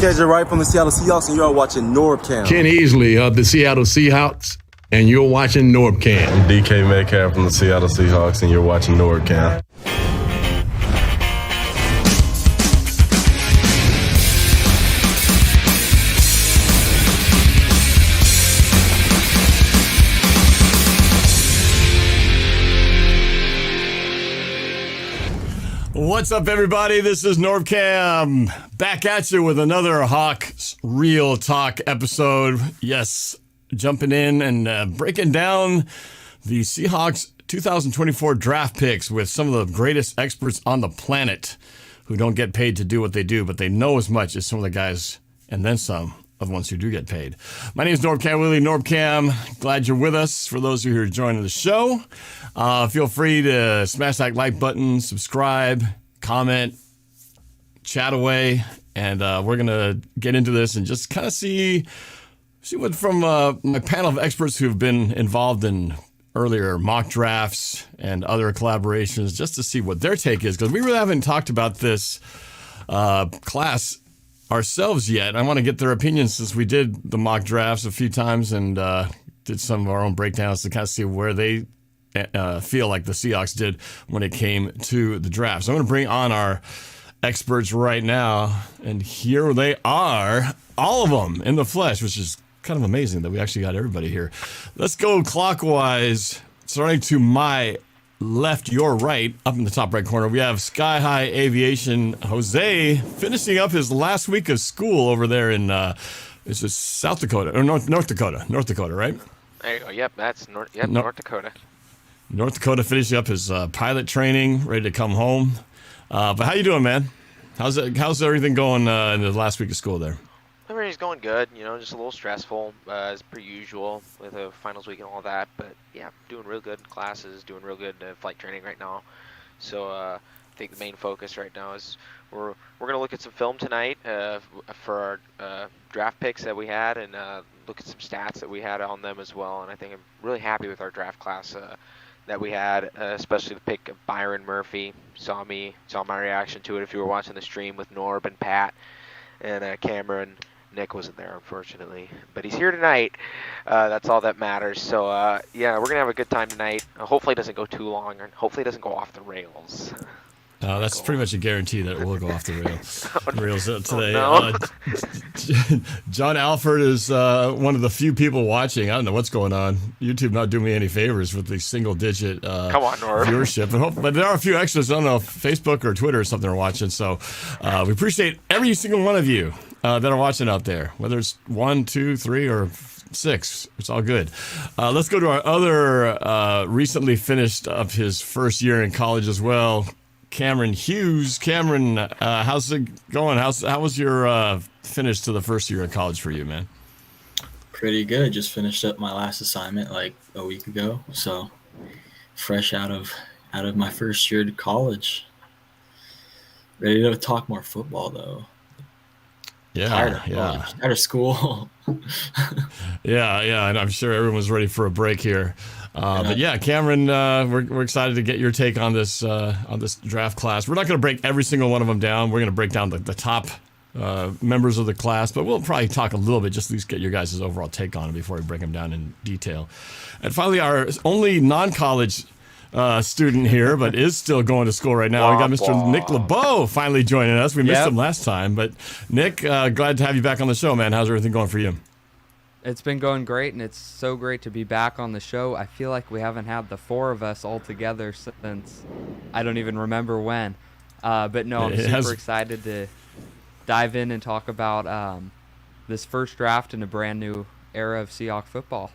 KJ Wright from the Seattle Seahawks, and you are watching NORBFAM. Ken Easley of the Seattle Seahawks, and you're watching NORBFAM. I'm DK Metcalf from the Seattle Seahawks, and you're watching NORBFAM. What's up, everybody? This is NORBFAM back at you with another Hawks Real Talk episode. Yes, jumping in and breaking down the Seahawks 2024 draft picks with some of the greatest experts on the planet who don't get paid to do what they do, but they know as much as some of the guys and then some of the ones who do get paid. My name is NORBFAM Willie, NORBFAM. Glad you're with us. For those of you who are joining the show, feel free to smash that like button, subscribe, comment, chat away, and we're going to get into this and just kind of see what from my panel of experts who've been involved in earlier mock drafts and other collaborations, just to see what their take is, because we really haven't talked about this class ourselves yet. I want to get their opinions since we did the mock drafts a few times and did some of our own breakdowns to kind of see where they feel like the Seahawks did when it came to the draft. So I'm going to bring on our experts right now, and here they are, all of them in the flesh, which is kind of amazing that we actually got everybody here. Let's go clockwise, starting to my left, your right, up in the top right corner. We have Sky High Aviation Jose finishing up his last week of school over there in is it South Dakota or North Dakota? North Dakota, right? There you go. Yep, that's North Dakota. North Dakota finishing up his pilot training, ready to come home. But how you doing, man? How's everything going in the last week of school there? Everything's going good. You know, just a little stressful as per usual with the finals week and all that. But yeah, doing real good in classes, doing real good flight training right now. So I think the main focus right now is we're gonna look at some film tonight for our draft picks that we had, and look at some stats that we had on them as well. And I think I'm really happy with our draft class that we had, especially the pick of Byron Murphy. Saw my reaction to it if you were watching the stream with Norb and Pat and Cameron. Nick wasn't there, unfortunately, but he's here tonight. That's all that matters. So yeah, we're gonna have a good time tonight. Hopefully it doesn't go too long, and hopefully it doesn't go off the rails. That's pretty much a guarantee that it will go off the rails today. Oh, no. John Alford is one of the few people watching. I don't know what's going on. YouTube not doing me any favors with the single-digit Come on, Norb. viewership. But there are a few extras. I don't know if Facebook or Twitter or something are watching. So we appreciate every single one of you that are watching out there, whether it's 1, 2, 3, or 6. It's all good. Let's go to our other recently finished up his first year in college as well, Cameron Hughes. Cameron, how's it going? How was your finish to the first year of college for you, man? Pretty good. Just finished up my last assignment like a week ago, so fresh out of my first year to college. Ready to talk more football though. Yeah, Tired of school. yeah, and I'm sure everyone's ready for a break here. But yeah, Cameron, we're excited to get your take on this draft class. We're not going to break every single one of them down. We're going to break down the top members of the class, but we'll probably talk a little bit, just at least get your guys' overall take on it before we break them down in detail. And finally, our only non-college student here, but is still going to school right now. We got Mr. Nick LaBow finally joining us. We missed him last time, but Nick, glad to have you back on the show, man. How's everything going for you? It's been going great, and it's so great to be back on the show. I feel like we haven't had the four of us all together since I don't even remember when. But no, I'm super excited to dive in and talk about this first draft in a brand new era of Seahawks football.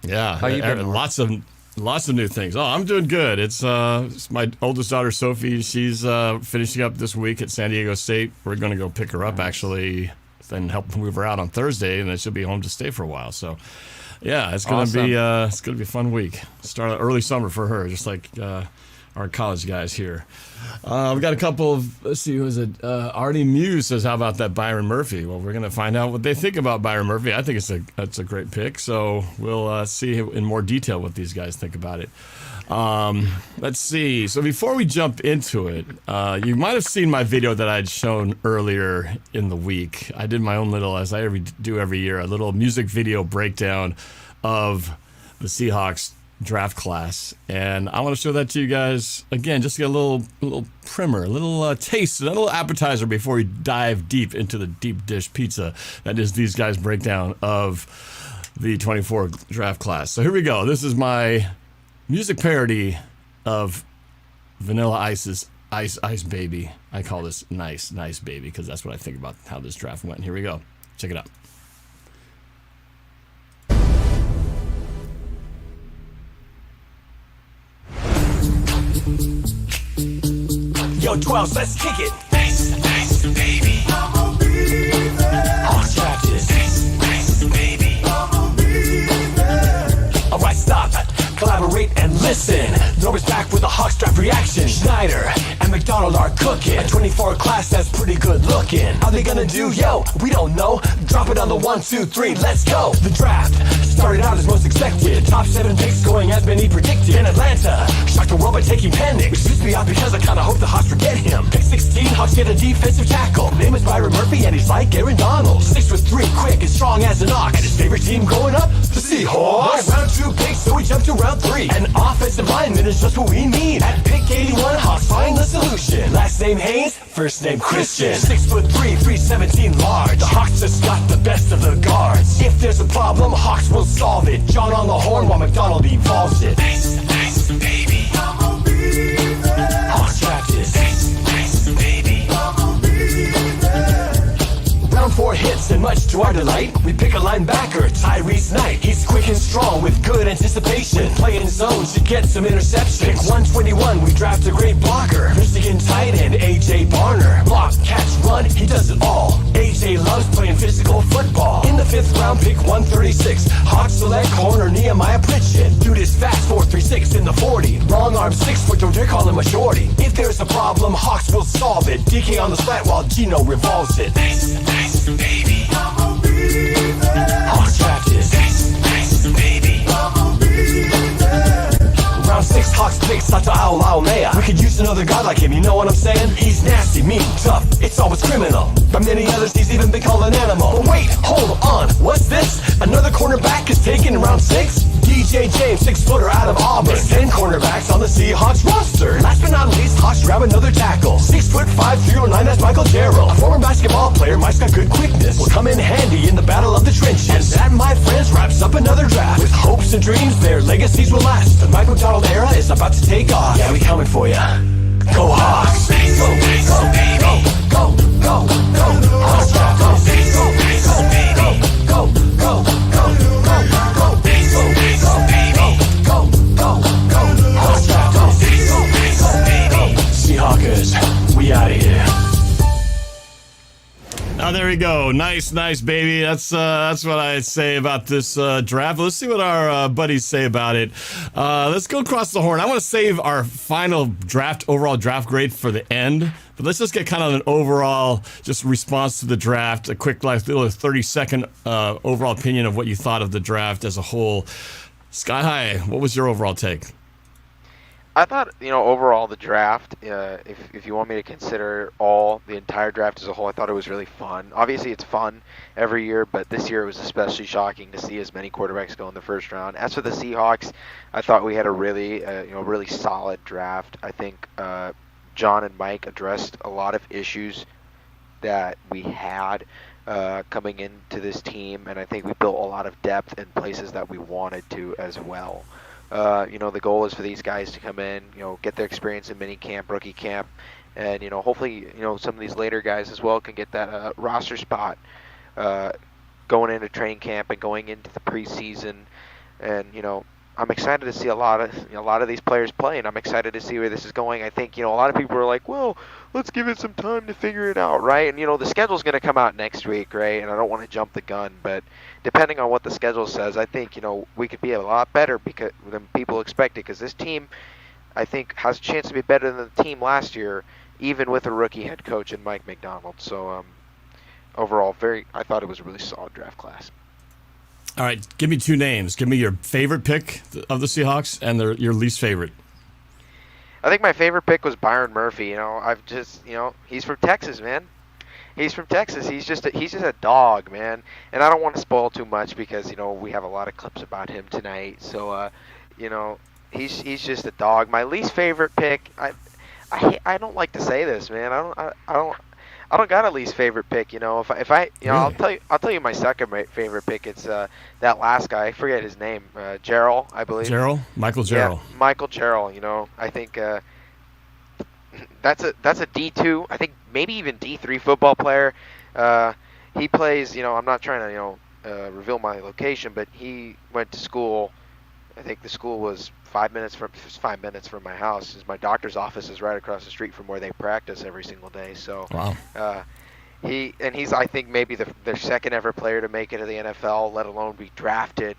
Yeah, how you been? Lots of new things. Oh, I'm doing good. It's my oldest daughter, Sophie. She's finishing up this week at San Diego State. We're going to go pick her up, actually, then help move her out on Thursday, and then she'll be home to stay for a while. So, yeah, it's going to be a fun week. Start early summer for her, just like our college guys here. We got a couple of, let's see, who is it? Artie Muse says, how about that Byron Murphy? Well, we're going to find out what they think about Byron Murphy. I think it's a great pick, so we'll see in more detail what these guys think about it. Let's see. So before we jump into it, you might have seen my video that I'd shown earlier in the week. I did my own little, as I do every year, a little music video breakdown of the Seahawks Draft Class, and I want to show that to you guys again, just to get a little primer, a little taste, a little appetizer before we dive deep into the deep dish pizza that is these guys' breakdown of the 24 Draft Class. So here we go. This is my music parody of Vanilla Ice's Ice Baby. I call this Nice Baby because that's what I think about how this draft went. Here we go. Check it out. Yo, 12s, let's kick it. Nice, baby. Hawks practice. Nice, baby. Alright, stop. Collaborate and listen. Norbert's back with a Hawks draft reaction. Schneider and McDonald are cooking. A 24 class that's pretty good looking. How they gonna do? Yo, we don't know. Drop it on the 1, 2, 3, let's go. The draft started out as most expected. Top 7 picks going as many predicted. In Atlanta, shocked the world by taking Penix. Which pissed me off because I kinda hope the Hawks forget him. Pick 16, Hawks get a defensive tackle. Name is Byron Murphy and he's like Aaron Donald. 6'3", quick and strong as an ox. And his favorite team going up, the Seahawks. No, round 2 picks, so we jump to round 3. An offensive lineman is just what we need. At pick 81, Hawks find the solution. Last name Haynes, first name Christian. 6'3", 317 large. The Hawks just got the best of the guards. If there's a problem, Hawks will solve it. John on the horn while McDonald evolves it. Nice, baby. Hawks practice. Nice, baby. Round 4 hits and much to our delight, we pick a linebacker, Tyrese Knight. He's quick and strong with good anticipation. Playing zones to get some interceptions. Pick 121, we draft a great blocker. Michigan tight end, A.J. Barner. Block, catch, run, he does it all. A.J. loves playing physical football. In the 5th round, pick 136. Hawks select corner Nehemiah Pritchett. Dude is fast, 4.36 in the 40. Long arm, 6 foot, don't dare call him a shorty. If there's a problem, Hawks will solve it. DK on the slant while Gino revolves it. Nice, baby. Hawks practice. Nice, baby. Round 6, Hawks pick Sata Alea. We could use another guy like him, you know what I'm saying? He's nasty, mean, tough, it's always criminal. By many others, he's even been called an animal. But wait, hold on, what's this? Another cornerback is taken in round 6? DJ James, 6-footer out of Auburn. There's 10 cornerbacks on the Seahawks roster. Last but not least, Hawks grab another tackle. 6'5", 309, that's Michael Jarrell. A former basketball player, Mike's got good quickness. Will come in handy in the battle of the trenches. And that, my friends, wraps up another draft. With hopes and dreams, their legacies will last. The Mike McDonald era is about to take off. Yeah, we coming for ya. Go Hawks! Go, go, go, go, go, go, Hawks, go, go, go, go, go, go, go, go, go. Seahawkers, we out of here. Now there we go. Nice, baby. That's what I say about this draft. Let's see what our buddies say about it. Let's go across the horn. I want to save our final overall draft grade for the end. But let's just get kind of an overall just response to the draft. A quick, little 30-second overall opinion of what you thought of the draft as a whole. Sky High, what was your overall take? I thought, overall the draft, if you want me to consider the entire draft as a whole, I thought it was really fun. Obviously, it's fun every year, but this year it was especially shocking to see as many quarterbacks go in the first round. As for the Seahawks, I thought we had a really, really solid draft. I think John and Mike addressed a lot of issues that we had coming into this team, and I think we built a lot of depth in places that we wanted to as well. The goal is for these guys to come in, get their experience in mini camp, rookie camp, and, hopefully, some of these later guys as well can get that roster spot going into training camp and going into the preseason. And, I'm excited to see a lot of these players play, and I'm excited to see where this is going. I think, a lot of people are like, well, let's give it some time to figure it out, right? And, the schedule's going to come out next week, right? And I don't want to jump the gun, but depending on what the schedule says, I think, we could be a lot better than people expected, because this team, I think, has a chance to be better than the team last year, even with a rookie head coach in Mike McDonald. So, overall, I thought it was a really solid draft class. All right, give me two names. Give me your favorite pick of the Seahawks and your least favorite. I think my favorite pick was Byron Murphy. He's from Texas, man. He's from Texas. He's just a dog, man. And I don't want to spoil too much because we have a lot of clips about him tonight. So, he's just a dog. My least favorite pick. I don't like to say this, man. I don't got a least favorite pick. I'll tell you my second favorite pick. It's that last guy. I forget his name. Jarrell, I believe. Michael Jarrell. Yeah, Michael Jarrell. I think that's a D2. I think maybe even D3 football player. He plays. I'm not trying to reveal my location, but he went to school. I think the school was 5 minutes from my house. My doctor's office is right across the street from where they practice every single day. So, wow. He's I think maybe the second ever player to make it to the NFL, let alone be drafted.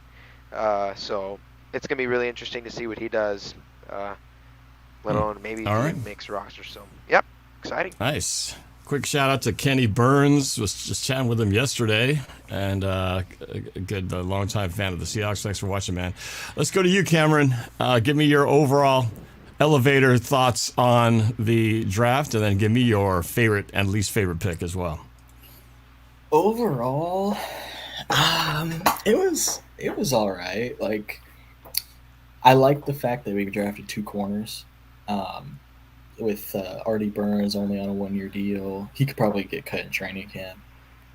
So it's gonna be really interesting to see what he does. Let alone maybe he makes roster. So yep, exciting. Nice. Quick shout out to Kenny Burns. Was just chatting with him yesterday, and a good longtime fan of the Seahawks. Thanks for watching, man. Let's go to you, Cameron. Give me your overall elevator thoughts on the draft, and then give me your favorite and least favorite pick as well. Overall, it was all right. Like, I like the fact that we drafted two corners. With Artie Burns only on a 1-year deal, he could probably get cut in training camp,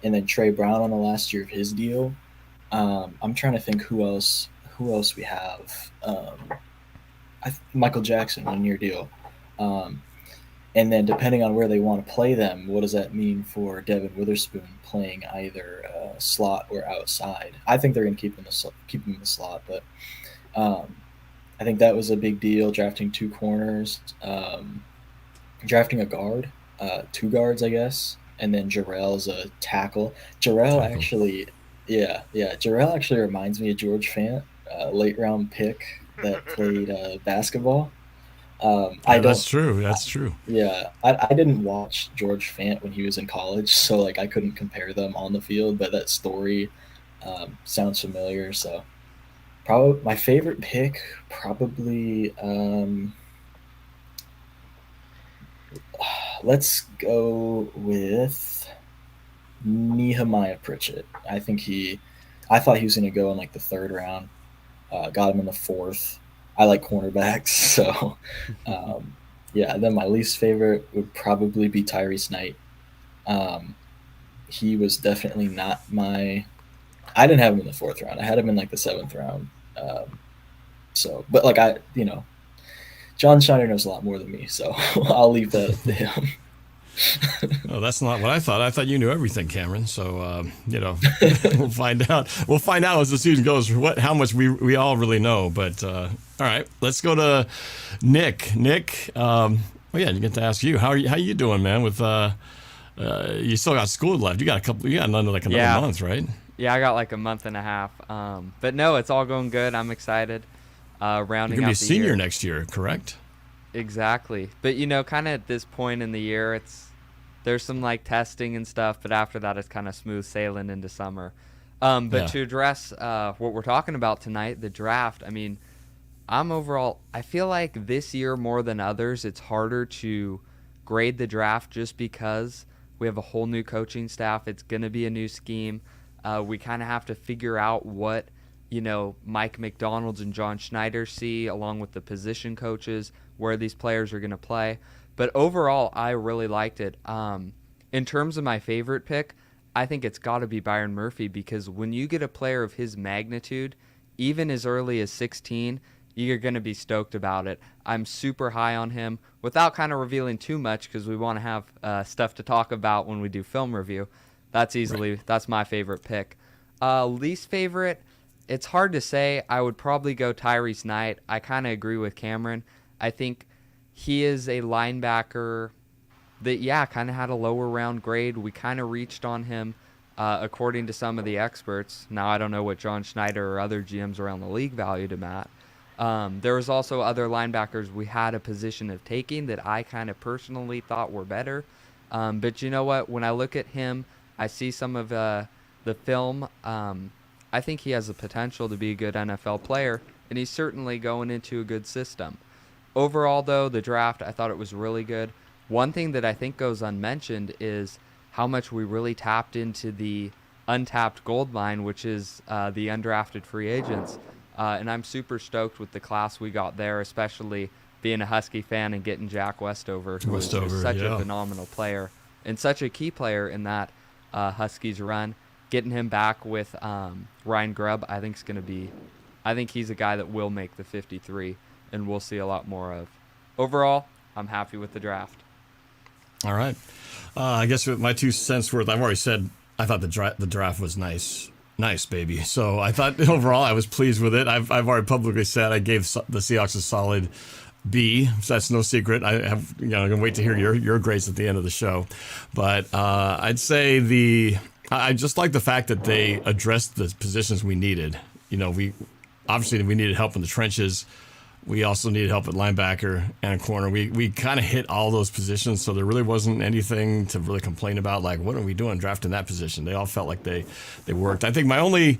and then Trey Brown on the last year of his deal. I'm trying to think who else we have. Michael Jackson 1-year deal, and then depending on where they want to play them, what does that mean for Devin Witherspoon playing either slot or outside? I think they're going to keep him in the slot, but I think that was a big deal, drafting two corners, drafting a guard, two guards, I guess, and then Jarrell's a tackle. Jarrell actually reminds me of George Fant, late round pick that played basketball. That's true. Yeah, I didn't watch George Fant when he was in college, so like I couldn't compare them on the field, but that story sounds familiar, so... Probably my favorite pick, let's go with Nehemiah Pritchett. I thought he was going to go in like the 3rd round. Got him in the 4th. I like cornerbacks, so yeah. Then my least favorite would probably be Tyrese Knight. He was definitely not I didn't have him in the 4th round. I had him in like the 7th round. But like John Schneider knows a lot more than me, so I'll leave that to him. Oh, that's not what I thought. I thought you knew everything, Cameron. So we'll find out. We'll find out as the season goes how much we all really know. But all right, let's go to Nick. Nick, you get to ask you how you doing, man? With you still got school left. You got another month, right? Yeah, I got like a month and a half. But no, it's all going good. I'm excited. Rounding out the year. You're going to be a senior next year, correct? Exactly. But, kind of at this point in the year, there's some like testing and stuff, but after that it's kind of smooth sailing into summer. But to address what we're talking about tonight, the draft, I mean, I feel like this year more than others, it's harder to grade the draft just because we have a whole new coaching staff. It's going to be a new scheme. We kind of have to figure out what, Mike McDonald's and John Schneider see, along with the position coaches, where these players are going to play. But overall, I really liked it. In terms of my favorite pick, I think it's got to be Byron Murphy, because when you get a player of his magnitude, even as early as 16, you're going to be stoked about it. I'm super high on him, without kind of revealing too much, because we want to have stuff to talk about when we do film review. That's my favorite pick. Least favorite, it's hard to say. I would probably go Tyrese Knight. I kind of agree with Cameron. I think he is a linebacker that, kind of had a lower round grade. We kind of reached on him, according to some of the experts. Now, I don't know what John Schneider or other GMs around the league valued him at. There was also other linebackers we had a position of taking that I kind of personally thought were better. But you know what? When I look at him, I see some of the film. I I think he has the potential to be a good NFL player, and he's certainly going into a good system. Overall, though, the draft, I thought it was really good. One thing that I think goes unmentioned is how much we really tapped into the untapped gold mine, which is the undrafted free agents. And I'm super stoked with the class we got there, especially being a Husky fan and getting Jack Westover, who is just such a phenomenal player and such a key player in that Huskies run. Getting him back with Ryan Grubb, I think he's a guy that will make the 53, and we'll see a lot more of. Overall, I'm happy with the draft. All right. I guess with my 2 cents worth, I've already said I thought the draft was nice. Nice, baby. So I thought overall I was pleased with it. I've already publicly said I gave the Seahawks a solid B, so that's no secret. I have, I'm gonna wait to hear your grades at the end of the show, but I'd say I just like the fact that they addressed the positions we needed. We needed help in the trenches. We also needed help at linebacker and corner. We kind of hit all those positions, so there really wasn't anything to really complain about. Like, what are we doing drafting that position? They all felt like they worked. I think my only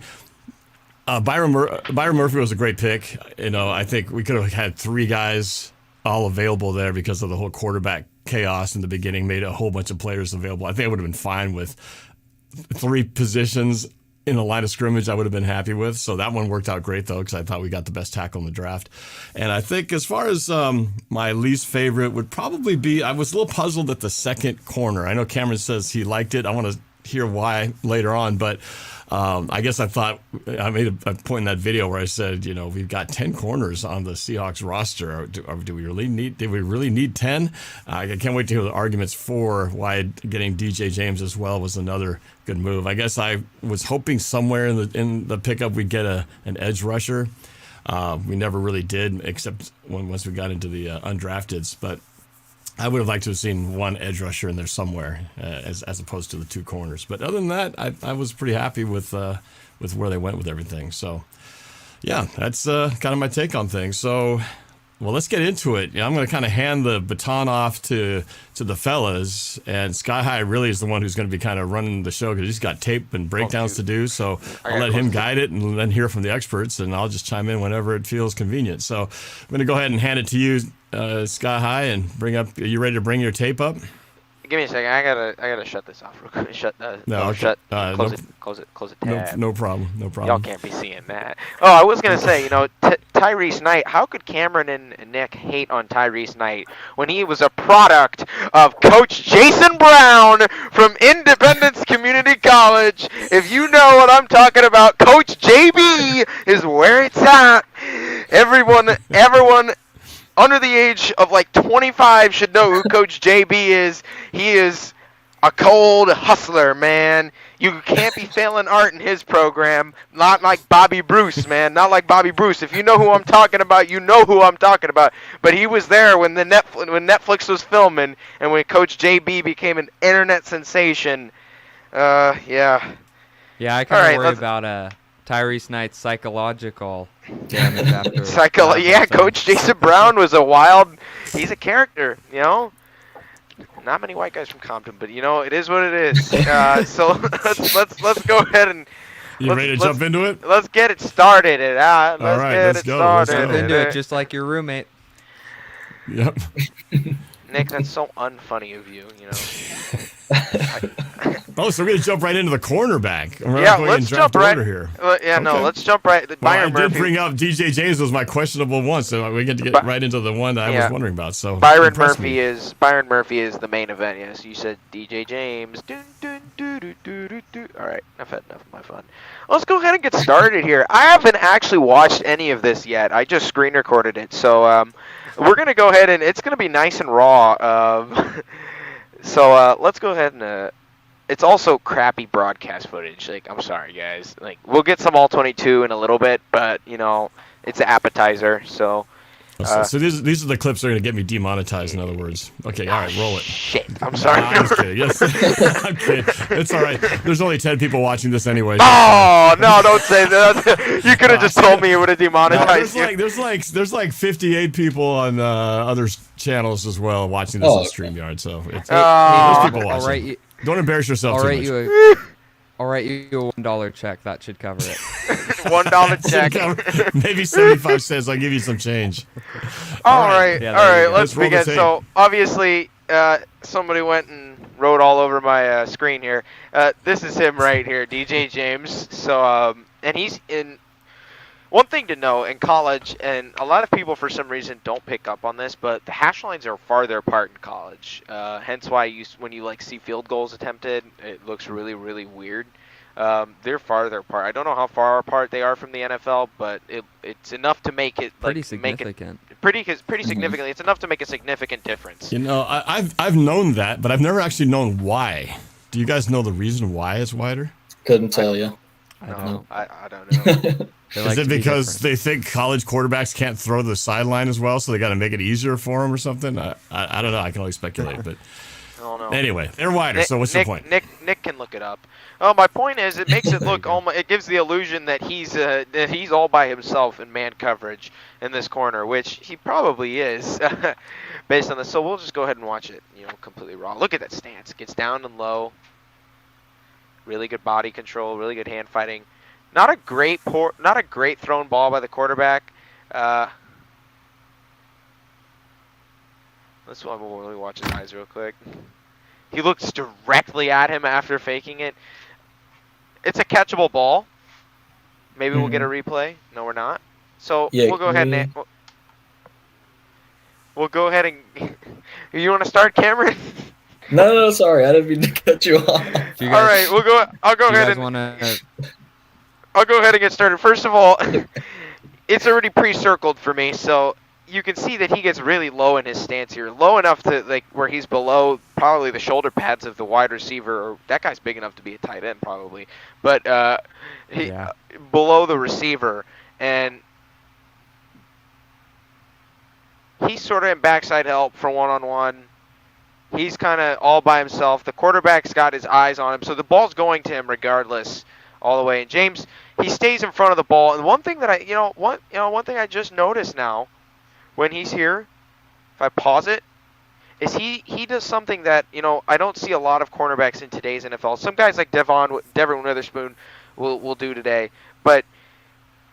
Byron Murphy was a great pick. I think we could have had 3 guys all available there because of the whole quarterback chaos in the beginning. Made a whole bunch of players available. I think I would have been fine with 3 positions in the line of scrimmage. I would have been happy with. So that one worked out great, though, because I thought we got the best tackle in the draft. And I think as far as my least favorite would probably be, I was a little puzzled at the second corner. I know Cameron says he liked it. I want to hear why later on, but I guess I thought I made a point in that video where I said, we've got 10 corners on the Seahawks roster. Do we really need 10? I can't wait to hear the arguments for why getting DJ James as well was another good move. I guess I was hoping somewhere in the pickup we'd get an edge rusher. We never really did, except once we got into the undrafteds, but I would have liked to have seen one edge rusher in there somewhere, as opposed to the 2 corners. But other than that, I was pretty happy with where they went with everything. So, yeah, that's kind of my take on things. So, well, let's get into it. I'm going to kind of hand the baton off to the fellas, and Sky High really is the one who's going to be kind of running the show because he's got tape and breakdowns to do. So I'll let him guide it and then hear from the experts, and I'll just chime in whenever it feels convenient. So I'm going to go ahead and hand it to you, Sky High, and are you ready to bring your tape up? Give me a second. I gotta shut this off real quick. Close it. Tab. No problem. Y'all can't be seeing that. Oh, I was gonna say, Tyrese Knight. How could Cameron and Nick hate on Tyrese Knight when he was a product of Coach Jason Brown from Independence Community College? If you know what I'm talking about, Coach JB is where it's at. Everyone under the age of 25 should know who Coach JB is. He is a cold hustler, man. You can't be failing art in his program. Not like Bobby Bruce, man. Not like Bobby Bruce. If you know who I'm talking about, you know who I'm talking about. But he was there when when Netflix was filming and when Coach JB became an internet sensation. Yeah. Yeah, I kind of worry about Tyrese Knight's psychological damage after. Yeah, Coach Jason Brown was he's a character, Not many white guys from Compton, but it is what it is. So let's go ahead and. You ready to jump into it? Let's get it started. Let's go. Jump into it just like your roommate. Yep. Nick, that's so unfunny of you. So we're gonna jump right into the cornerback. Let's jump right here. Let's jump right. Byron Murphy. I did bring up DJ James was my questionable one, so we get to get right into the one that I was wondering about. So Byron Murphy is the main event. Yes, you said DJ James. All right, I've had enough of my fun. Let's go ahead and get started here. I haven't actually watched any of this yet. I just screen recorded it, so we're gonna go ahead and it's gonna be nice and raw. So let's go ahead and. It's also crappy broadcast footage. I'm sorry, guys. We'll get some all-22 in a little bit, but it's an appetazer. So So these are the clips that are going to get me demonetized, in other words. Okay, all right, roll it. Shit, I'm sorry. I'm just kidding. Yes. I'm kidding. It's all right. There's only 10 people watching this anyway. Oh, no, don't say that. You could have just told me it would have demonetized you. There's like 58 people on other channels as well watching this on StreamYard. So there's people watching. Don't embarrass yourself too much. I'll write you a $1 check. That should cover it. $1 check. Maybe 75 cents. I'll give you some change. All right. Yeah, all right. Let's Let's roll the begin. tape. So obviously, somebody went and wrote all over my screen here. This is him right here, DJ James. So, and he's in. One thing to know in college, and a lot of people for some reason don't pick up on this, but the hash lines are farther apart in college. Hence why when you like see field goals attempted, it looks really, really weird. They're farther apart. I don't know how far apart they are from the NFL, but it's enough to make it Pretty significant. Pretty significantly. It's enough to make a significant difference. You know, I've known that, but I've never actually known why. Do you guys know the reason why it's wider? Couldn't tell you. I don't know. I don't know. Is it because they think college quarterbacks can't throw the sideline as well, so they got to make it easier for them or something? I don't know. I can only speculate, but I don't know. anyway, they're wider. So what's your point? Nick can look it up. Oh, my point is, it makes it look almost. It gives the illusion that he's all by himself in man coverage in this corner, which he probably is, based on this. So we'll just go ahead and watch it. Completely raw. Look at that stance. Gets down and low. Really good body control. Really good hand fighting. Not a great thrown ball by the quarterback. Let's really watch his eyes real quick. He looks directly at him after faking it. It's a catchable ball. Maybe we'll get a replay. No, we're not. So we'll go ahead and we'll go ahead and. You want to start, Cameron? No, sorry, I didn't mean to cut you off. All right, I'll go ahead and. I'll go ahead and get started. First of all, it's already pre-circled for me, so you can see that he gets really low in his stance here, low enough to where he's below probably the shoulder pads of the wide receiver. Or that guy's big enough to be a tight end probably, but below the receiver, and he's sort of in backside help for one-on-one. He's kind of all by himself. The quarterback's got his eyes on him, so the ball's going to him regardless. All the way, and James, he stays in front of the ball. And one thing that one thing I just noticed now, when he's here, if I pause it, is he does something that I don't see a lot of cornerbacks in today's NFL. Some guys like Devon Witherspoon will do today, but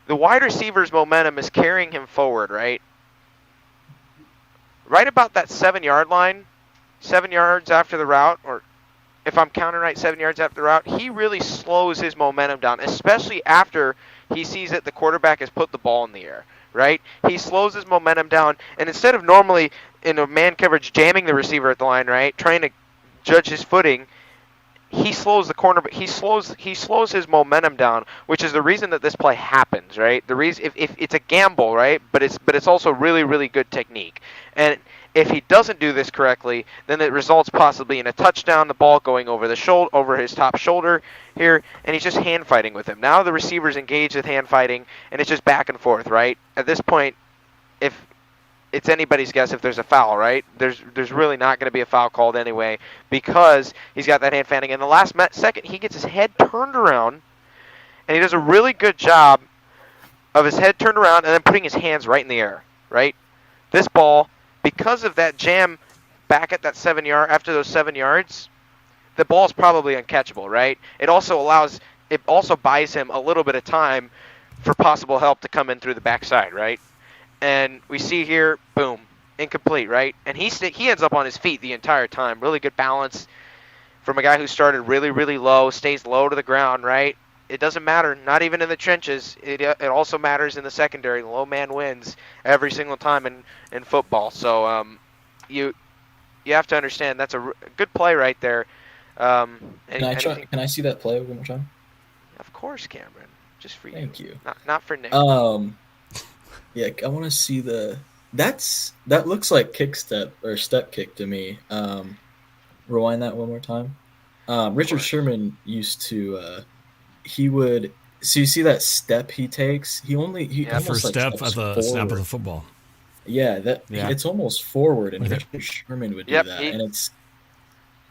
the wide receiver's momentum is carrying him forward, right about that 7-yard line, 7 yards after the route, or. If I'm counting right, 7 yards after the route, he really slows his momentum down, especially after he sees that the quarterback has put the ball in the air, right? He slows his momentum down, and instead of normally in a man coverage jamming the receiver at the line, right, trying to judge his footing, he slows the corner, he slows his momentum down, which is the reason that this play happens, right? The reason if it's a gamble, right, but it's also really, really good technique, and if he doesn't do this correctly, then it results possibly in a touchdown, the ball going over over his top shoulder here, and he's just hand fighting with him. Now the receiver's engaged with hand fighting, and it's just back and forth, right? At this point, if it's anybody's guess if there's a foul, right? There's really not going to be a foul called anyway because he's got that hand fighting. In the last second, he gets his head turned around, and he does a really good job of his head turned around and then putting his hands right in the air, right? This ball, because of that jam back at that 7 yard, after those 7 yards, the ball's probably uncatchable, right? It also buys him a little bit of time for possible help to come in through the backside, right? And we see here, boom, incomplete, right? And he ends up on his feet the entire time. Really good balance from a guy who started really, really low, stays low to the ground, right? It doesn't matter, not even in the trenches. It also matters in the secondary. The low man wins every single time in football. So you have to understand that's a good play right there. Can I see that play one more time? Of course, Cameron. Just for you. Thank you. Not for Nick. Yeah, I want to see that looks like kick step or step kick to me. Rewind that one more time. Richard Sherman used to he would, so you see that step he takes, he first step at the snap of the football. Yeah, it's almost forward, and Richard Sherman would do that. And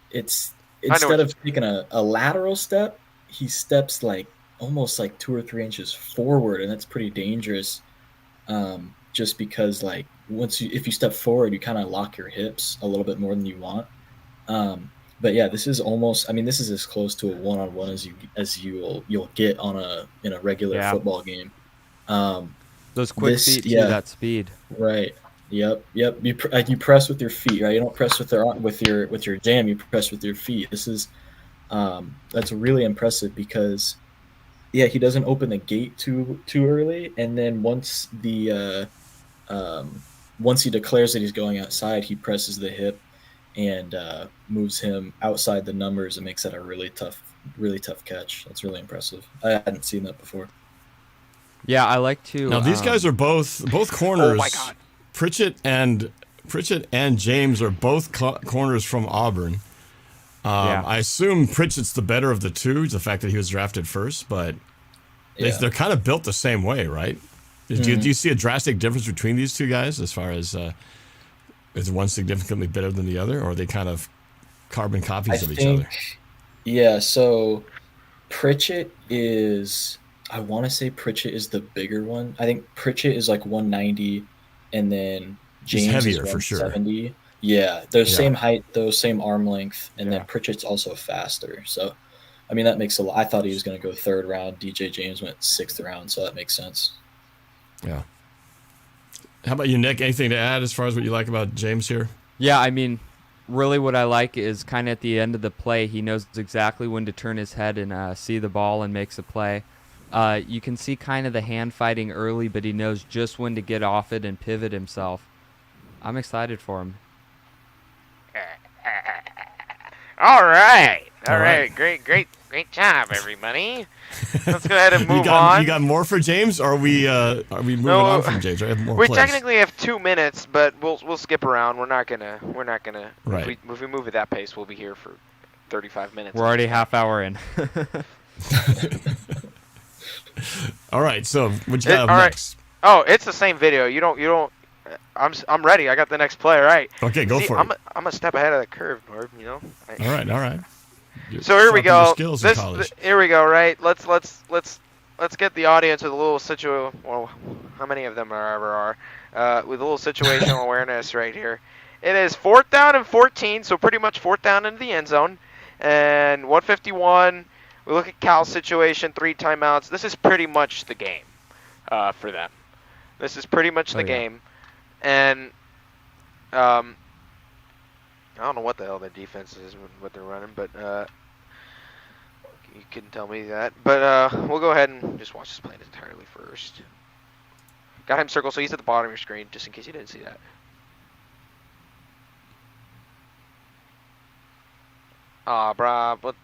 it's instead of taking a lateral step, he steps like almost like 2 or 3 inches forward, and that's pretty dangerous. Just because if you step forward, you kind of lock your hips a little bit more than you want. But yeah, this is almost. I mean, this is as close to a one-on-one as you'll get in a regular football game. Those quick feet too, that speed. Right. Yep. You press with your feet, right? You don't press with your jam. You press with your feet. This is that's really impressive because he doesn't open the gate too early, and then once he declares that he's going outside, he presses the hip and moves him outside the numbers and makes that a really tough catch. That's really impressive. I hadn't seen that before. Yeah, I like to. Now these guys are both corners. Oh my God. Pritchett and James are both corners from Auburn. I assume Pritchett's the better of the two, the fact that he was drafted first, but they're kind of built the same way, right? Do you see a drastic difference between these two guys as far as is one significantly better than the other, or are they kind of carbon copies of each other? Yeah, so Pritchett is, I want to say Pritchett is the bigger one. I think Pritchett is like 190, and then James he's is heavier for sure. 170. Yeah, they're same height, though, same arm length, and then Pritchett's also faster. So, I mean, that makes a lot. I thought he was going to go third round. DJ James went 6th round, so that makes sense. Yeah. How about you, Nick? Anything to add as far as what you like about James here? Yeah, I mean, really what I like is kind of at the end of the play, he knows exactly when to turn his head and see the ball and makes a play. You can see kind of the hand fighting early, but he knows just when to get off it and pivot himself. I'm excited for him. All right. Great job, everybody. Let's go ahead and move on. You got more for James, or are we moving on from James? I have more we plays. Technically have 2 minutes, but we'll skip around. We're not gonna. Right. If we move at that pace, we'll be here for 35 minutes. We're already half hour in. All right. So what you got next? Right. Oh, it's the same video. You don't. I'm ready. I got the next play. Right. Okay, go for it. I'm a step ahead of the curve, Norb. You know. All right. So here we go. Here we go. Right. Let's get the audience with a little Well, how many of them there ever are? With a little situational awareness right here. It is 4th down and 14, so pretty much 4th down into the end zone, and 151. We look at Cal's situation, 3 timeouts. This is pretty much the game for them. This is pretty much the game. And I don't know what the hell their defense is, what they're running, but you couldn't tell me that. But we'll go ahead and just watch this play entirely first. Got him circled, so he's at the bottom of your screen, just in case you didn't see that. Aw, brah, but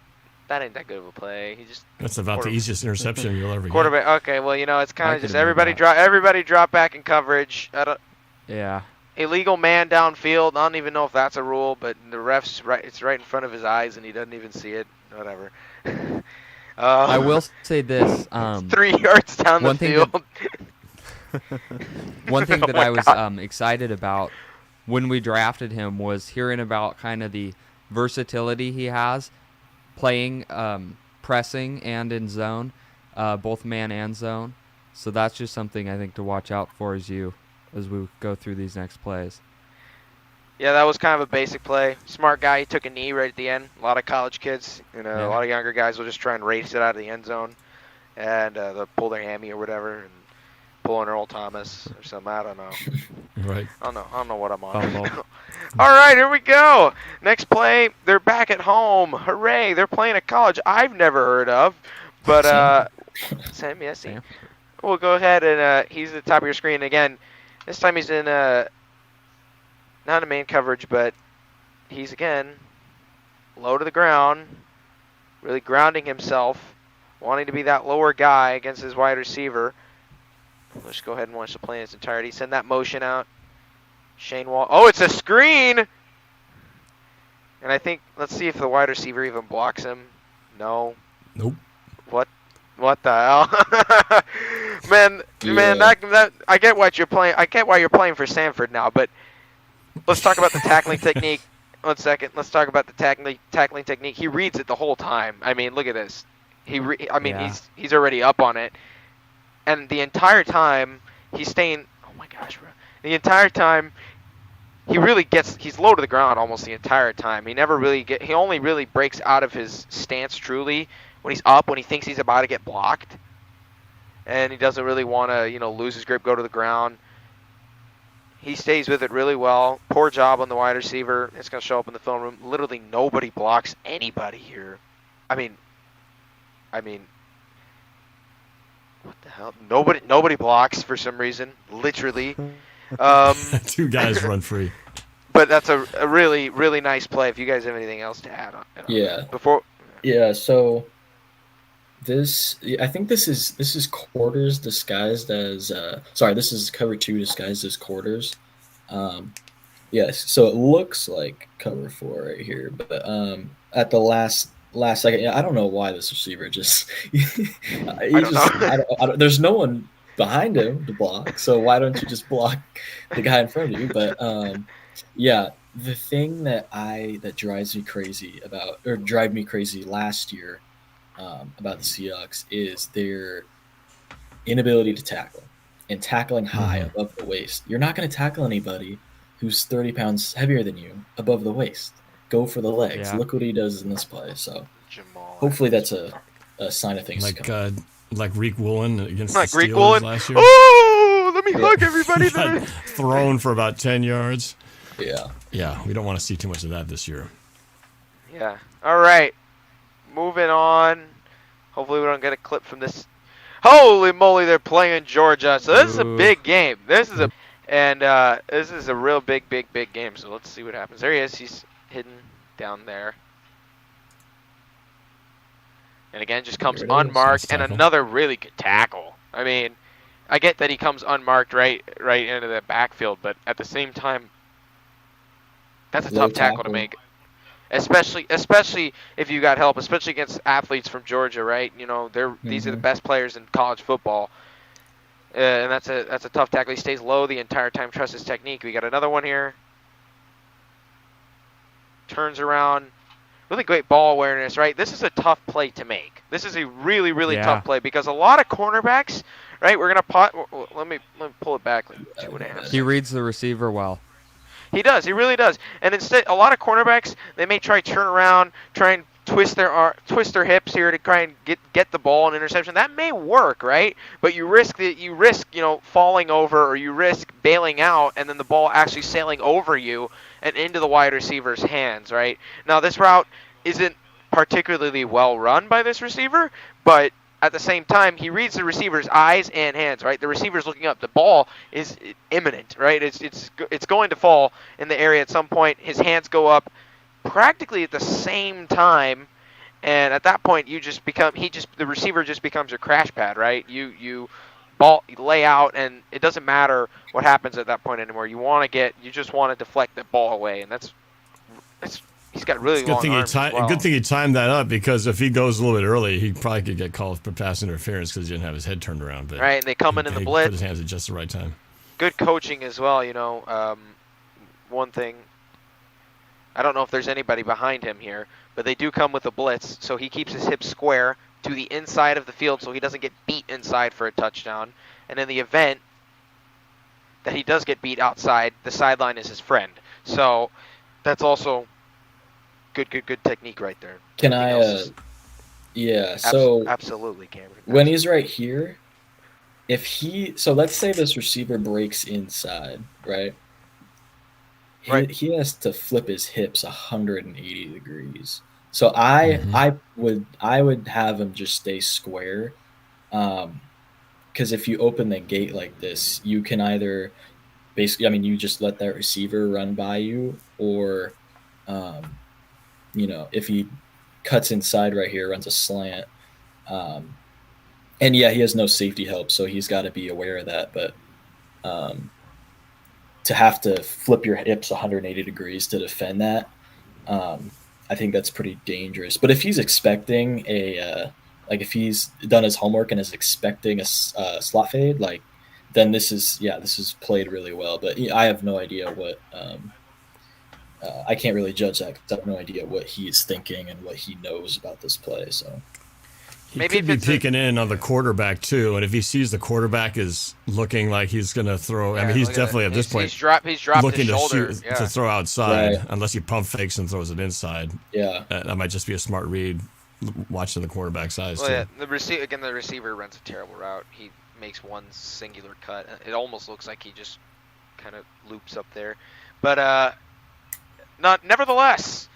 that ain't that good of a play. That's about the easiest interception you'll ever get. Quarterback. Okay, well, it's kind of just everybody drop back in coverage. Yeah. Illegal man downfield. I don't even know if that's a rule, but the ref's it's right in front of his eyes, and he doesn't even see it. Whatever. I will say this. 3 yards down the field. One thing that I was excited about when we drafted him was hearing about kind of the versatility he has, playing pressing and in zone, both man and zone. So that's just something I think to watch out for as we go through these next plays. Yeah, that was kind of a basic play. Smart guy. He took a knee right at the end. A lot of college kids, a lot of younger guys will just try and race it out of the end zone, and they'll pull their hammy or whatever, and pull an Earl Thomas or something. I don't know. Right. I don't know what I'm on. All right, here we go. Next play. They're back at home. Hooray! They're playing a college I've never heard of, but Sam. Yes, Sam. We'll go ahead and he's at the top of your screen again. This time he's in not a main coverage, but he's again low to the ground, really grounding himself, wanting to be that lower guy against his wide receiver. Let's go ahead and watch the play in its entirety. Send that motion out. Shane Wall. Oh, it's a screen! And I think, let's see if the wide receiver even blocks him. No. Nope. What the hell? man, that I get what you're playing. I get why you're playing for Sanford now, but let's talk about the tackling technique. 1 second. Let's talk about the tackling technique. He reads it the whole time. I mean, look at this. He's already up on it. And the entire time he's staying. Oh my gosh, bro! The entire time he's low to the ground almost the entire time. He only really breaks out of his stance truly when he's up, when he thinks he's about to get blocked. And he doesn't really want to, lose his grip, go to the ground. He stays with it really well. Poor job on the wide receiver. It's going to show up in the film room. Literally nobody blocks anybody here. I mean, what the hell? Nobody blocks for some reason. Literally. 2 guys run free. But that's a really, really nice play. If you guys have anything else to add on. Yeah. So I think this is quarters disguised as this is cover 2 disguised as quarters. Yes, so it looks like cover 4 right here, but at the last second, I don't know why this receiver just there's no one behind him to block, so why don't you just block the guy in front of you? But the thing that drives me crazy last year about the Seahawks is their inability to tackle and tackling high above the waist. You're not going to tackle anybody who's 30 pounds heavier than you above the waist. Go for the legs. Yeah. Look what he does in this play. So hopefully that's a sign of things to come. Like Reek Woolen against the Steelers last year. Oh, let me hug everybody. Thrown for about 10 yards. Yeah, we don't want to see too much of that this year. Yeah. All right. Moving on. Hopefully we don't get a clip from this. Holy moly, they're playing Georgia. So this is a big game. This is a real big game. So let's see what happens. There he is. He's hidden down there. And again, just comes unmarked, and another really good tackle. I mean, I get that he comes unmarked right into the backfield, but at the same time, that's a tough tackle to make. Especially if you got help, especially against athletes from Georgia, right? These are the best players in college football, and that's a tough tackle. He stays low the entire time, trusts his technique. We got another one here. Turns around, really great ball awareness, right? This is a tough play to make. This is a really, really tough play because a lot of cornerbacks, right? We're gonna let me pull it back. Like 2.5. He reads the receiver well. He does. He really does. And instead, a lot of cornerbacks, they may try to turn around, try and twist their hips here to try and get the ball and interception. That may work, right? But you risk falling over, or you risk bailing out, and then the ball actually sailing over you and into the wide receiver's hands, right? Now, this route isn't particularly well run by this receiver, but at the same time, he reads the receiver's eyes and hands, right? The receiver's looking up. The ball is imminent, right? It's going to fall in the area at some point. His hands go up practically at the same time, and at that point, the receiver just becomes your crash pad, right? You lay out, and it doesn't matter what happens at that point anymore. You just want to deflect the ball away, and that's he's got really long arms as well. Good thing he timed that up, because if he goes a little bit early, he probably could get called for pass interference because he didn't have his head turned around. But right, and they come in the blitz. Put his hands at just the right time. Good coaching as well, one thing, I don't know if there's anybody behind him here, but they do come with a blitz, so he keeps his hips square to the inside of the field so he doesn't get beat inside for a touchdown. And in the event that he does get beat outside, the sideline is his friend. So that's also good technique right there. Can I so absolutely, Cameron. When he's right here, so let's say this receiver breaks inside, right? He has to flip his hips 180 degrees. So I would have him just stay square, because if you open the gate like this, you can either you just let that receiver run by you, or if he cuts inside right here, runs a slant, and he has no safety help, so he's got to be aware of that. But to have to flip your hips 180 degrees to defend that, I think that's pretty dangerous. But if he's expecting if he's done his homework and is expecting a slot fade, then this is played really well. But I have no idea what I can't really judge that because I have no idea what he's thinking and what he knows about this play. So He could be peeking in on the quarterback too, and if he sees the quarterback is looking like he's going to throw, I mean, he's definitely at this point he's dropped looking his shoulder to throw outside, Right. unless he pump fakes and throws it inside. Yeah. That might just be a smart read, watching the quarterback's eyes Well, too. yeah, the receiver runs a terrible route. He makes one singular cut. It almost looks like he just kind of loops up there, but nevertheless.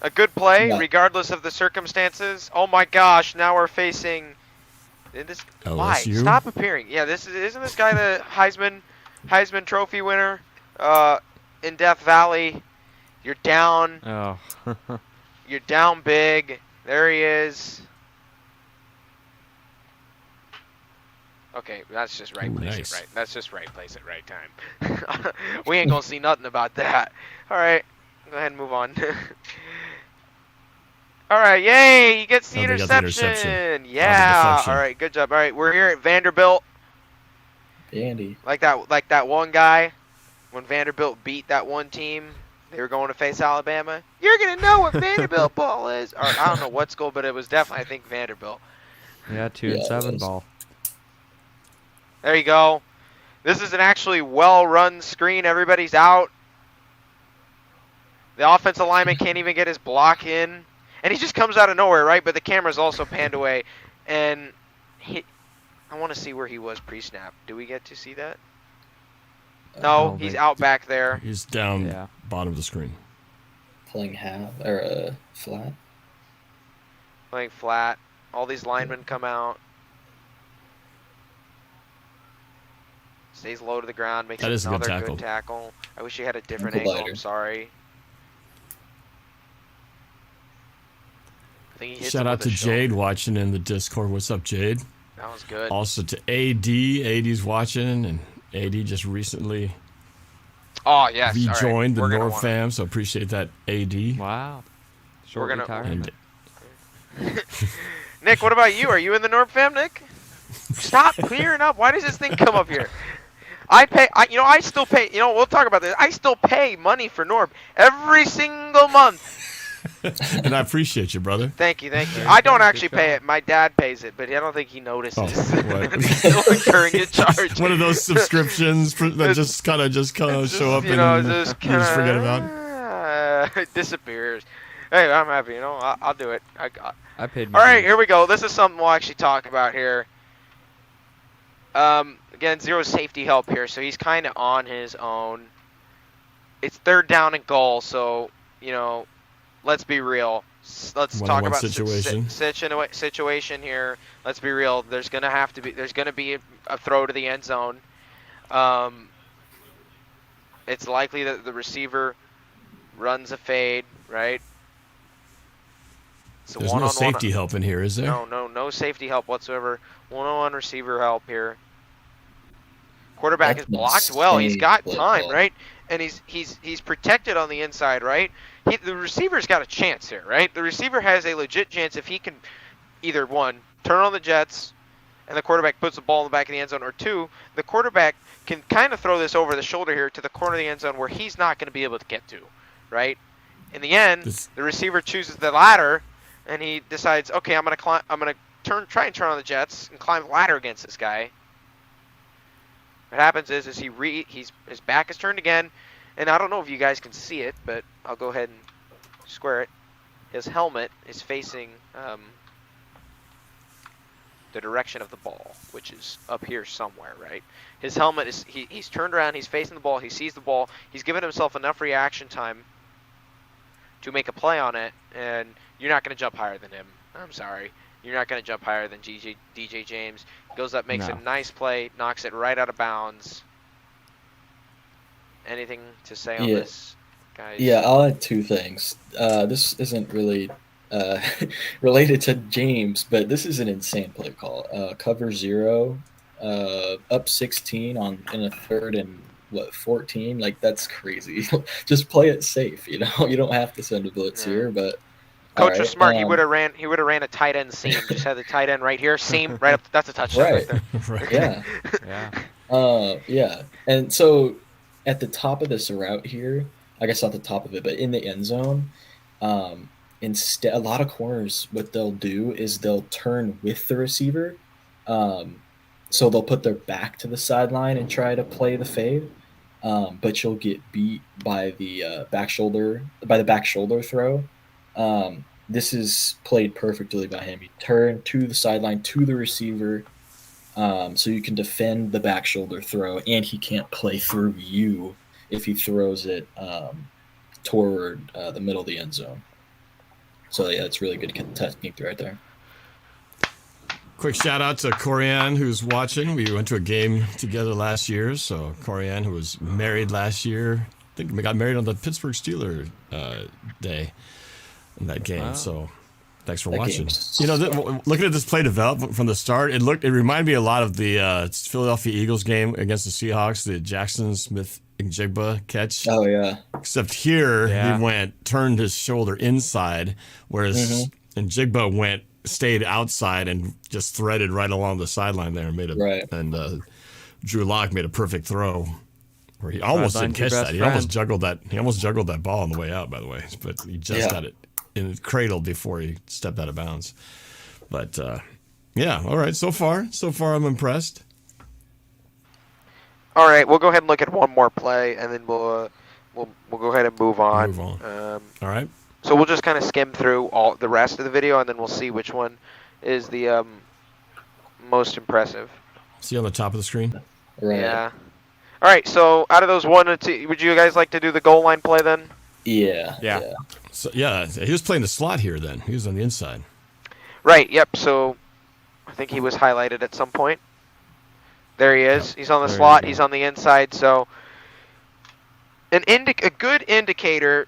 A good play, regardless of the circumstances. Oh my gosh! Now we're facing this. Why? Stop appearing. Yeah, isn't this guy the Heisman Trophy winner? In Death Valley, you're down. Oh. You're down big. There he is. Okay, that's just right place it right. That's just right place at right time. We ain't gonna see nothing about that. All right, go ahead and move on. All right, yay! He gets the interception. Yeah. All right, good job. All right, we're here at Vanderbilt. Vandy. Like that one guy, when Vanderbilt beat that one team, they were going to face Alabama. You're gonna know what Vanderbilt ball is. Or I don't know what school, but it was definitely, I think, Vanderbilt. Yeah, 2-7 ball. There you go. This is an actually well-run screen. Everybody's out. The offensive lineman can't even get his block in. And he just comes out of nowhere, right? But the camera's also panned away. And I want to see where he was pre-snap. Do we get to see that? No, he's out back there. He's down bottom of the screen. Playing half or flat. Playing flat. All these linemen come out. Stays low to the ground. Makes another good tackle. I wish he had a different angle. I'm sorry. Shout out to Jade watching in the Discord. What's up, Jade? That was good. Also to AD. AD's watching, and AD just recently rejoined the NORBFAM, so appreciate that, AD. Wow. Short retirement. Nick, what about you? Are you in the NORBFAM, Nick? Stop clearing up. Why does this thing come up here? I still pay, we'll talk about this. I still pay money for Norb every single month. And I appreciate you, brother. Thank you. I don't actually pay it. My dad pays it, but I don't think he notices. He's still incurring a charge. One of those subscriptions that just kind of show up and you just forget about. It disappears. Hey, I'm happy. I'll do it. I paid. All right, here we go. This is something we'll actually talk about here. Again, zero safety help here, so he's kind of on his own. It's 3rd down and goal, so let's be real. Let's talk about situation here. Let's be real. There's gonna be a throw to the end zone. It's likely that the receiver runs a fade, right? So there's no safety help in here, is there? No safety help whatsoever. 1-on-1 receiver help here. Quarterback is blocked well. He's got time, right? And he's protected on the inside, right? The receiver's got a chance here, right? The receiver has a legit chance if he can either, 1, turn on the jets and the quarterback puts the ball in the back of the end zone, or 2, the quarterback can kind of throw this over the shoulder here to the corner of the end zone where he's not going to be able to get to, right? In the end, the receiver chooses the ladder and he decides, okay, I'm going to try and turn on the jets and climb the ladder against this guy. What happens is his back is turned again, and I don't know if you guys can see it, but I'll go ahead and square it. His helmet is facing the direction of the ball, which is up here somewhere, right? His helmet is he's turned around, he's facing the ball, he sees the ball, he's given himself enough reaction time to make a play on it, and you're not going to jump higher than him. I'm sorry. You're not going to jump higher than DJ James. Goes up, makes a nice play, knocks it right out of bounds. Anything to say on this, guys? Yeah, I'll add 2 things. This isn't really related to James, but this is an insane play call. Cover 0, up 16 in a 3rd and 14. Like, that's crazy. Just play it safe. You don't have to send a blitz here, but. Coach was smart. He would have ran a tight end seam. Just had the tight end right here, seam right up. That's a touchdown right there. Yeah. Yeah. And so at the top of this route here, I guess not the top of it, but in the end zone, instead, a lot of corners, what they'll do is they'll turn with the receiver. So they'll put their back to the sideline and try to play the fade. But you'll get beat by the back shoulder throw. This is played perfectly by him. You turn to the sideline to the receiver, so you can defend the back shoulder throw, and he can't play through you if he throws it toward the middle of the end zone. So yeah, it's really good technique right there. Quick shout out to Corianne, who's watching. We went to a game together last year. So Corianne, who was married last year, I think we got married on the Pittsburgh Steelers day in that game. Wow. So thanks for watching. You know, looking at this play develop from the start, it reminded me a lot of the Philadelphia Eagles game against the Seahawks, the Jackson Smith-Njigba catch. Oh yeah. Except here he turned his shoulder inside, whereas Njigba stayed outside and just threaded right along the sideline there and made and Drew Lock made a perfect throw where he almost didn't catch that. He almost juggled that ball on the way out, by the way, but he just got it in the cradle before he stepped out of bounds. But all right, so far I'm impressed. All right, we'll go ahead and look at one more play, and then we'll go ahead and move on. All right. So we'll just kind of skim through all the rest of the video, and then we'll see which one is the most impressive. See on the top of the screen? Right. Yeah. All right, so out of those 1 and 2, would you guys like to do the goal line play then? Yeah. So he was playing the slot here then. He was on the inside. Right, yep. So I think he was highlighted at some point. There he is. He's on the slot. He's on the inside. So a good indicator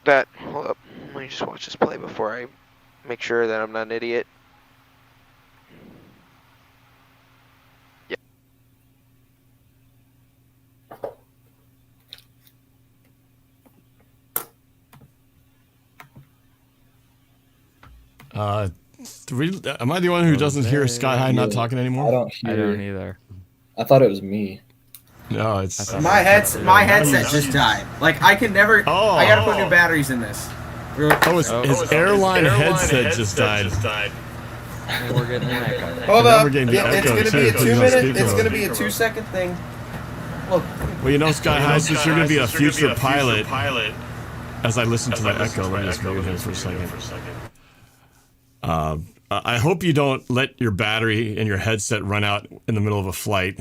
that, hold up, let me just watch this play before I make sure that I'm not an idiot. Yeah. Am I the one who doesn't hear Sky High not talking anymore? I don't either. I thought it was me. No, it's my headset just died. Like I can never. I gotta put new batteries in this. His airline headset just died. We're getting an echo. Hold up. It's gonna be a 2 minute. It's gonna be a 2 second thing. Look. Well, you know, Sky High, since you're gonna be a future pilot. As I listen to that echo, let me just mute him for a second. I hope you don't let your battery and your headset run out in the middle of a flight.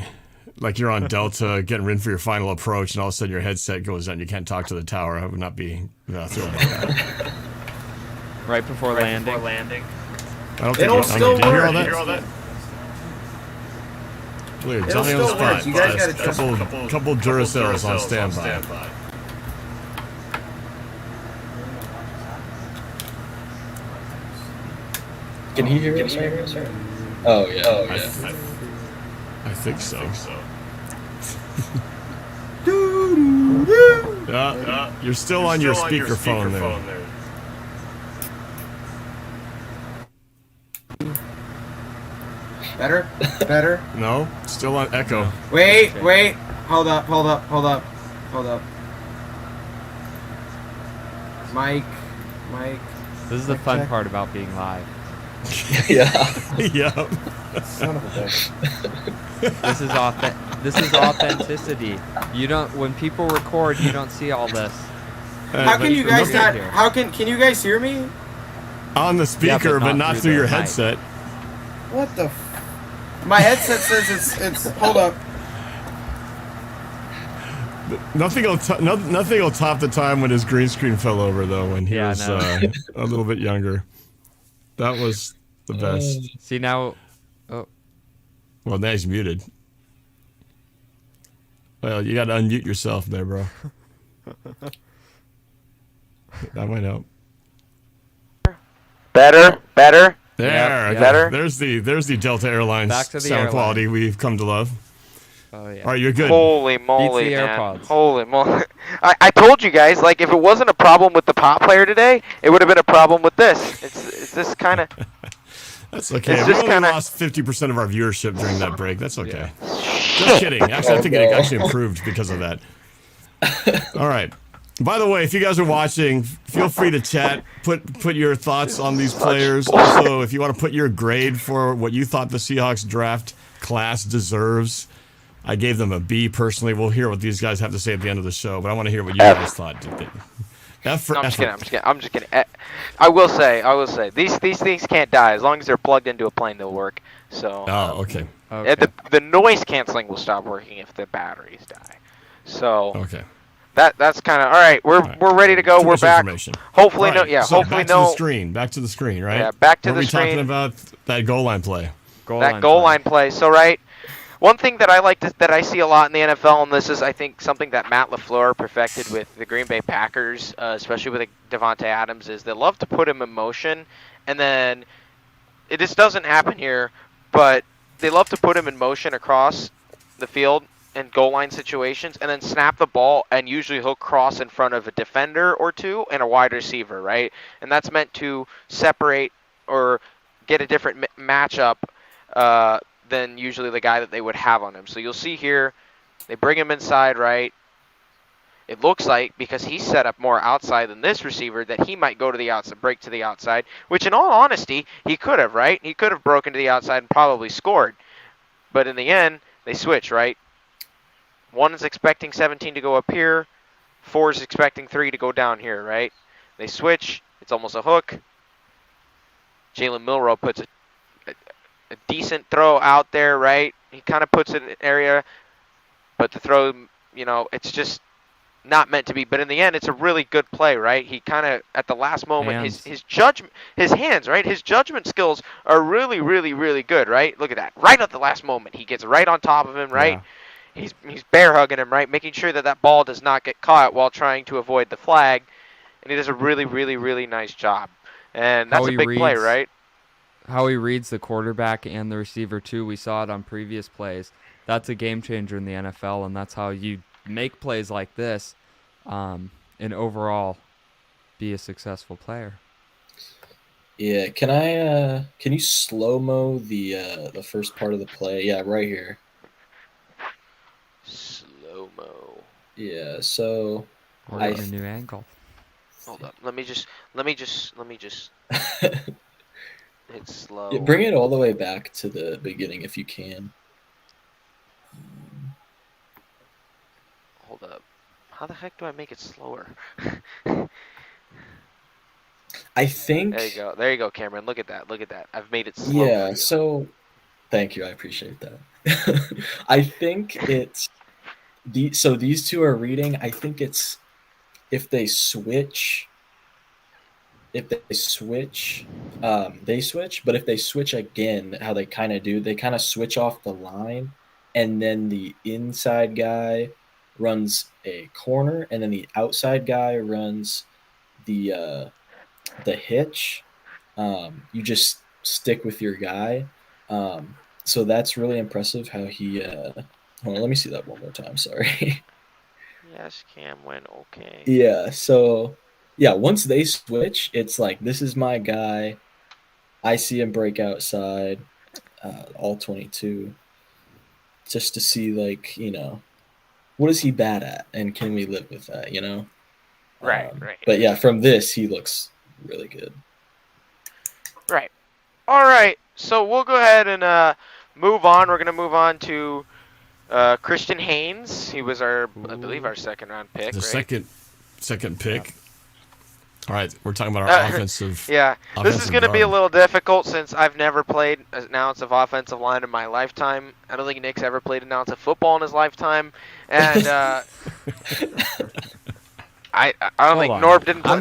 Like you're on Delta getting ready for your final approach, and all of a sudden your headset goes out and you can't talk to the tower. I would not be thrilled about that. Right before landing. I don't think Did you hear all that? Weird. Johnny on the spot. You guys got to couple Duracells on standby. Can he hear us? Oh yeah. I think so. You're still on your speakerphone there. Better. No, still on echo. Wait. Hold up. Mike. This is the fun part about being live. Yeah. Son of a bitch. This is authenticity. You don't. When people record, you don't see all this. How can you guys not? Can you guys hear me? On the speaker, but not through your headset. What the? My headset says it's. Hold up. Nothing will top the time when his green screen fell over though. When he was a little bit younger. That was the best. See now. Oh. Well, now he's muted. Well, you got to unmute yourself there, bro. That might help. Better. There, better. There's the Delta Airlines sound quality we've come to love. Oh yeah. All right, you're good. Holy moly, man. AirPods. Holy moly. I told you guys, like, if it wasn't a problem with the pop player today, it would have been a problem with this. It's this kind of... That's okay. We only lost 50% of our viewership during that break. That's okay. Yeah. Just kidding. Actually, I think it actually improved because of that. All right. By the way, if you guys are watching, feel free to chat. Put your thoughts on these players. Also, if you want to put your grade for what you thought the Seahawks draft class deserves, I gave them a B personally. We'll hear what these guys have to say at the end of the show, but I want to hear what you guys thought. I'm just kidding. I will say, these things can't die as long as they're plugged into a plane. They'll work. So. Oh, okay. The noise canceling will stop working if the batteries die. So. Okay. That's kind of all right. We're ready to go. We're back. Hopefully right. Hopefully back to the screen. Back to the screen. Right. Yeah. Back to what the screen. We're talking about that goal line play. Goal line play. So right. One thing that I like that I see a lot in the NFL, and this is I think something that Matt LaFleur perfected with the Green Bay Packers, especially with Davante Adams, is they love to put him in motion, and then it just doesn't happen here. But they love to put him in motion across the field in goal line situations, and then snap the ball, and usually he'll cross in front of a defender or two and a wide receiver, right? And that's meant to separate or get a different matchup than usually the guy that they would have on him. So you'll see here, they bring him inside, right? It looks like, because he's set up more outside than this receiver, that he might go to the outside, break to the outside, which in all honesty, he could have, right? He could have broken to the outside and probably scored. But in the end, they switch, right? 1 is expecting 17 to go up here. 4 is expecting 3 to go down here, right? They switch. It's almost a hook. Jalen Milroe puts a decent throw out there, right? He kind of puts it in an area, but the throw, it's just not meant to be. But in the end, it's a really good play, right? He kind of, at the last moment, his hands, right? His judgment skills are really, really, really good, right? Look at that. Right at the last moment, he gets right on top of him, right? Yeah. He's bear hugging him, right? Making sure that ball does not get caught while trying to avoid the flag. And he does a really, really, really nice job. And that's a big play, right? How he reads the quarterback and the receiver, too. We saw it on previous plays. That's a game changer in the NFL, and that's how you make plays like this and overall be a successful player. Yeah, can you slow-mo the first part of the play? Yeah, right here. Slow-mo. Yeah, so we're at a new angle. Hold up. Let me just it's slow. Yeah, bring it all the way back to the beginning if you can. Hold up. How the heck do I make it slower? I think There you go, Cameron. Look at that. I've made it slow. Yeah, so thank you. I appreciate that. I think it's so these two are reading. I think it's if they switch, they switch. But if they switch again, how they kind of do, they kind of switch off the line, and then the inside guy runs a corner, and then the outside guy runs the hitch. You just stick with your guy. So that's really impressive how he hold on, let me see that one more time. Sorry. Yes, Cam went okay. Yeah, so yeah, once they switch, it's like, this is my guy. I see him break outside, all 22, just to see, like, what is he bad at, and can we live with that, Right. But yeah, from this, he looks really good. Right. All right, so we'll go ahead and move on. We're going to move on to Christian Haynes. He was I believe our second round pick. The right? second pick. Yeah. All right, we're talking about our offensive. Yeah, this is going to be a little difficult since I've never played an ounce of offensive line in my lifetime. I don't think Nick's ever played an ounce of football in his lifetime, and I don't think Norb didn't play.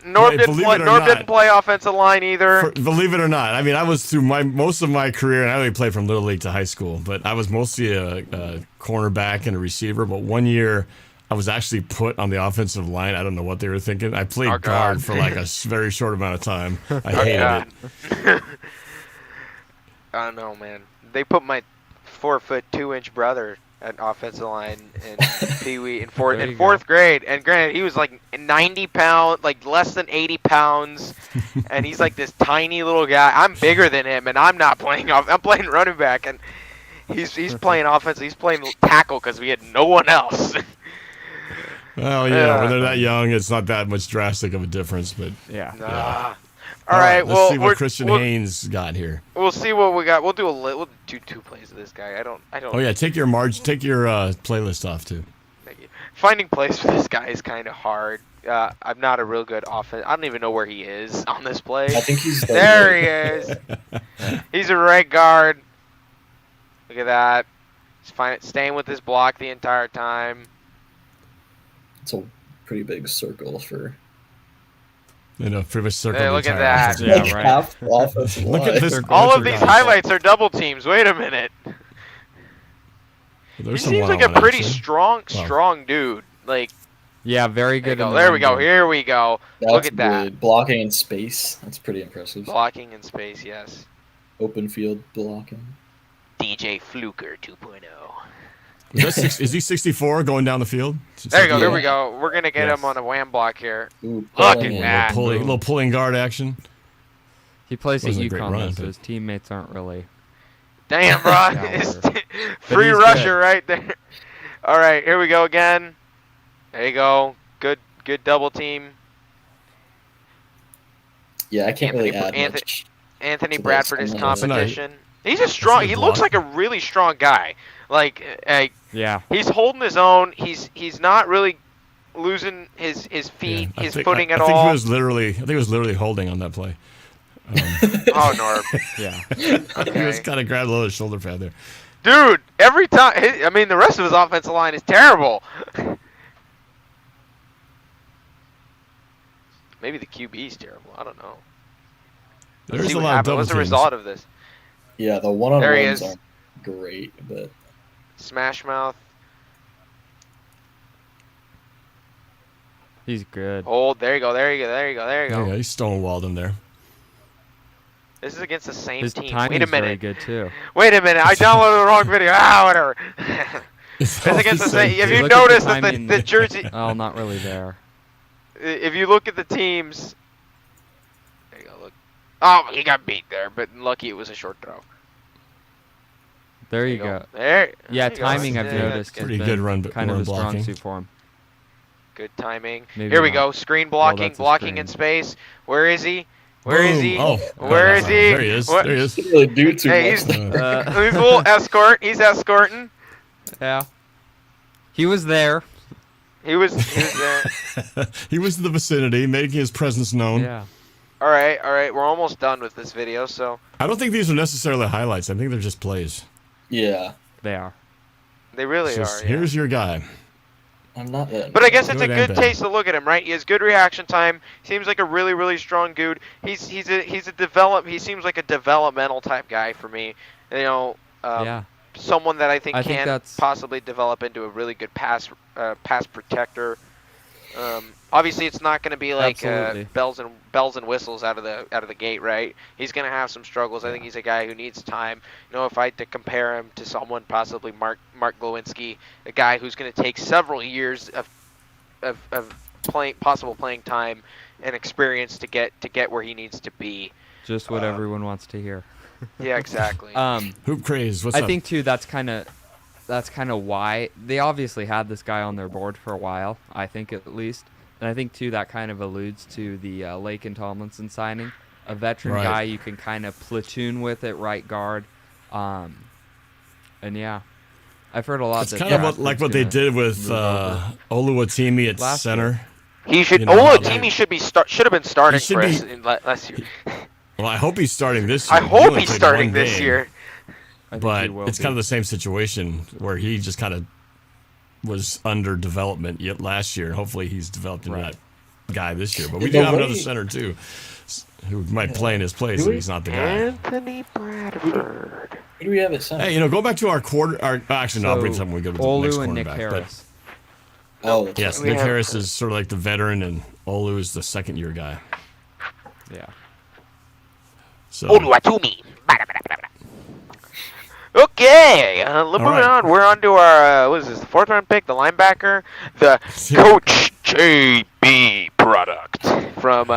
Norb didn't play offensive line either. Believe it or not, I mean, I was through most of my career, and I only played from little league to high school. But I was mostly a cornerback and a receiver. But 1 year, I was actually put on the offensive line. I don't know what they were thinking. I played guard for like a very short amount of time. I hated it. I don't know, man. They put my 4'2" brother at offensive line in Pee Wee in fourth grade, and granted, he was like 90 pounds, like less than 80 pounds, and he's like this tiny little guy. I'm bigger than him, and I'm not playing off. I'm playing running back, and he's playing offense. He's playing tackle because we had no one else. Well, yeah, when they're that young, it's not that much drastic of a difference, but Yeah. Nah. All right, let's see what Christian Haynes got here. We'll see what we got. We'll do two plays of this guy. I don't. Oh yeah, take your playlist off too. Thank you. Finding plays for this guy is kind of hard. I'm not a real good offense. I don't even know where he is on this play. I think he's there. He is. He's a right guard. Look at that. He's staying with his block the entire time. It's a pretty big circle for. Pretty much circle. Hey, look at that. Yeah, right. Look at this. All of these highlights are double teams. Wait a minute. He seems like a pretty strong dude. Like. Yeah, very good. There we go. Here we go. Look at that. Blocking in space. That's pretty impressive. Blocking in space, yes. Open field blocking. DJ Fluker 2.0. Is he 64 going down the field? There you go. There we go. We're going to get him on a wham block here. Ooh, look at that. Little pulling guard action. He plays at UConn, so his teammates aren't really. Damn, bro. Free rusher right there. All right, here we go again. There you go. Good double team. Yeah, I can't really add much. Anthony Bradford is competition. He's a strong. He looks like a really strong guy. Like, yeah. He's holding his own. He's not really losing his feet, his footing at all. I think he was literally holding on that play. Oh, Norb. Yeah. Okay. He was kind of grabbed a little shoulder pad there. Dude, every time. I mean, the rest of his offensive line is terrible. Maybe the QB is terrible. I don't know. There's a lot of double What's the teams. result of this? Yeah, the one-on-ones aren't great, but Smash mouth. He's good. Hold. There you go. There you go. There you go. There you go. Yeah, he stonewalled him there. This is against the same His team. timing's Wait a minute. very good too. Wait a minute. I downloaded the wrong video. Whatever. It's against the same. If you notice that the jersey. Oh, not really there. If you look at the teams. There you go. Look. Oh, he got beat there, but lucky it was a short throw. There you go. There. Yeah, there timing go. I've noticed. Pretty good run, kind of a strong blocking. suit for him. Good timing. Maybe Here we not. go. Screen blocking. that's a Blocking screen. in space. Where is he? Where is he? Oh, Where is he? There he is. What? There he is. he really do too Hey, much. he's a little escort. He's escorting. Yeah. He was there. He was there. He was in the vicinity, making his presence known. Yeah. All right. We're almost done with this video, so. I don't think these are necessarily highlights. I think they're just plays. Yeah, They are. They really It's just, are. Yeah. Here's your guy. I'm not that. But I guess it's a Good and good bad. taste to look at him, right? He has good reaction time. Seems like a really, really strong dude. He seems like a developmental type guy for me. You know, Yeah. someone that I think I think can that's- possibly develop into a really good pass protector. Obviously, it's not going to be like Absolutely. bells and whistles out of the gate, right? He's going to have some struggles. I think he's a guy who needs time. You know, if I had to compare him to someone, possibly Mark Glowinski, a guy who's going to take several years of possible playing time and experience to get where he needs to be. Just what everyone wants to hear. Yeah, exactly. Hoop craze. What's I up? think too that's kind of why they obviously had this guy on their board for a while. I think at least, and I think too that kind of alludes to the Lake and Tomlinson signing, a veteran Right. guy you can kind of platoon with at right guard, and yeah, I've heard a lot. It's kind of like what they did with Oluwatimi at Last center. He should. You know, Oluwatimi should have been starting should for us be- last year. Well, I hope he's starting this year. I He hope only he's played starting one this game, year. I think But he will it's be. kind of the same situation where he just kind of was under development yet last year. Hopefully he's developed into that guy this year. But we do have another center too who might play in his place if he's not the guy. Anthony Bradford. Who do we have at center? Hey, go back to our actually, no, I'll bring So, something when we go to the next Olu and Nick cornerback. Harris. Oh, Yes, We Nick have- Harris is sort of like the veteran, and Olu is the second-year guy. Yeah. So Oluwatimi. Okay, moving right. on. We're on to our what is this? The 4th round pick, the linebacker, the Coach JB product from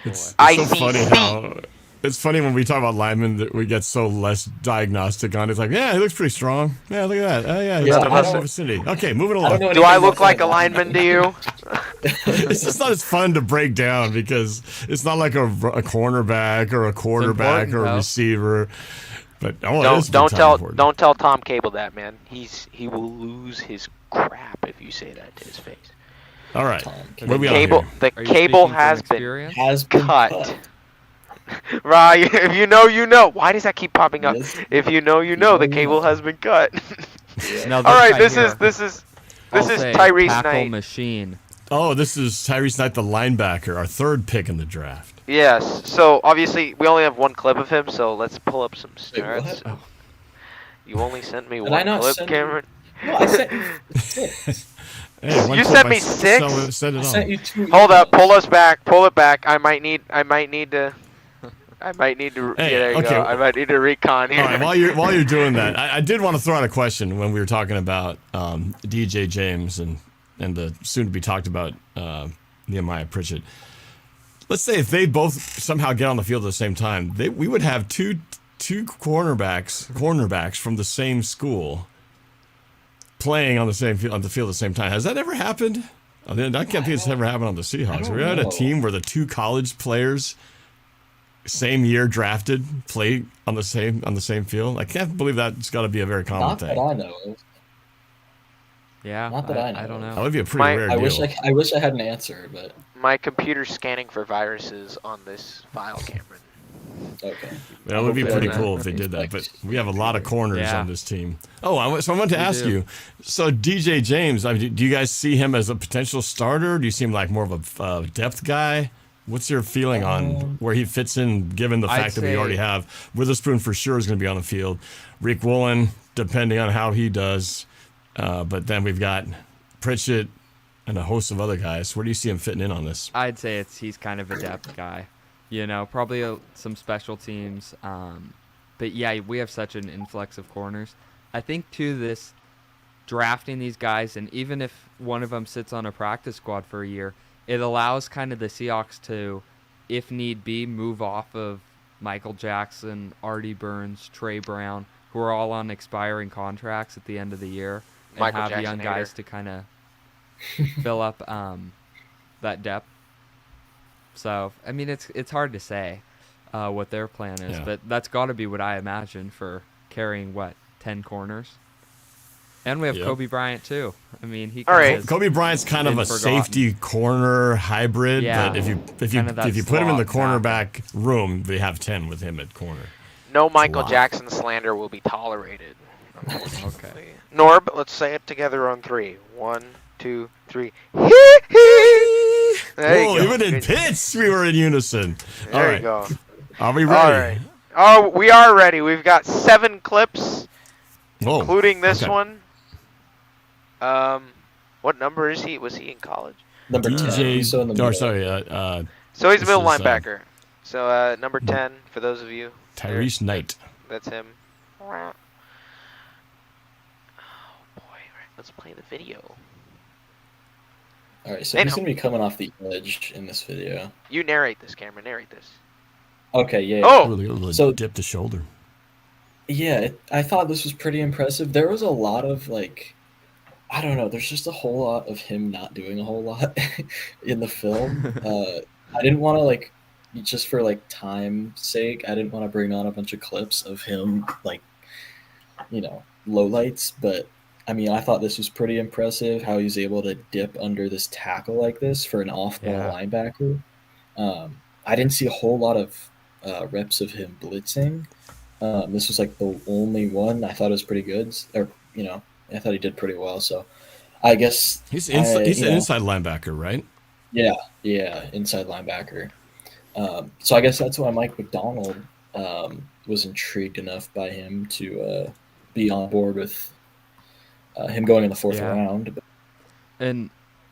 it's so ICC. funny how It's funny when we talk about linemen that we get so less diagnostic on. It's like, yeah, he looks pretty strong. Yeah, look at that. Oh, yeah, he's in the vicinity. Okay, moving along. Do I look like a lineman to you? It's just not as fun to break down because it's not like a cornerback or a quarterback or a receiver. But don't tell Tom Cable that, man. He will lose his crap if you say that to his face. All right. The cable has been cut. Right, if you know, you know. Why does that keep popping up? Yes. If you know, you know. The cable has been cut. No, all right, this is Tyrese Knight. Machine. Oh, this is Tyrese Knight, the linebacker, our third pick in the draft. Yes. So obviously we only have one clip of him, so let's pull up some stats. Oh. You only sent me one clip, Cameron. No, I sent you 6. Hey, you sent me 6. I sent you 2. Hold up, pull it back. I might need to. Hey, there you go. I might need to recon here. All right, while you're doing that, I did want to throw out a question when we were talking about DJ James and the soon to be talked about Nehemiah Pritchett. Let's say if they both somehow get on the field at the same time, we would have two cornerbacks from the same school playing on the field at the same time. Has that ever happened? I can't think it's ever happened on the Seahawks. We had a team where the 2 college players same year drafted play on the same field. I can't believe that's got to be a very common thing. Not that I know of. Yeah, not that I know. I don't know. That would be a pretty rare deal. I wish I had an answer, but my computer's scanning for viruses on this file, Cameron. Okay. That would be pretty cool if they did that. But we have a lot of corners on this team. Oh, so I wanted to ask you. So DJ James, do you guys see him as a potential starter? Do you see him like more of a depth guy? What's your feeling on where he fits in, given the fact that we already have Witherspoon for sure is going to be on the field, Rick Woolen, depending on how he does, but then we've got Pritchett and a host of other guys. Where do you see him fitting in on this? I'd say he's kind of a depth guy, probably some special teams, but yeah, we have such an influx of corners. I think too, this drafting these guys, and even if one of them sits on a practice squad for a year, it allows kind of the Seahawks to, if need be, move off of Michael Jackson, Artie Burns, Trey Brown, who are all on expiring contracts at the end of the year, and have young guys to kind of fill up that depth. So, I mean, it's hard to say what their plan is, but that's got to be what I imagine for carrying, 10 corners? And we have Kobe Bryant too. I mean, Kobe Bryant's kind of a safety corner hybrid, but if you put him in the cornerback room, they have 10 with him at corner. No Michael Jackson slander will be tolerated. Okay. Norb, let's say it together on 3. 1, 2, 3. Even in pits, we were in unison. There you go. Are we ready? All right. Oh, we are ready. We've got 7 clips, including this one. What number is he? Was he in college? Number 10. So he's a middle linebacker. So number 10 for those of you. Tyrese Knight. That's him. Oh boy, let's play the video. All right, so he's gonna be coming off the edge in this video. You narrate this, Cameron. Narrate this. Okay, yeah. Oh, so dip the shoulder. Yeah, I thought this was pretty impressive. There was a lot of I don't know. There's just a whole lot of him not doing a whole lot in the film. I didn't want to just for time's sake. I didn't want to bring on a bunch of clips of him lowlights. But I mean, I thought this was pretty impressive how he's able to dip under this tackle like this for an off-ball linebacker. I didn't see a whole lot of reps of him blitzing. This was the only one. I thought it was pretty good. I thought he did pretty well, so I guess he's an inside linebacker, right? Yeah, inside linebacker. So I guess that's why Mike McDonald was intrigued enough by him to be on board with him going in the 4th round. And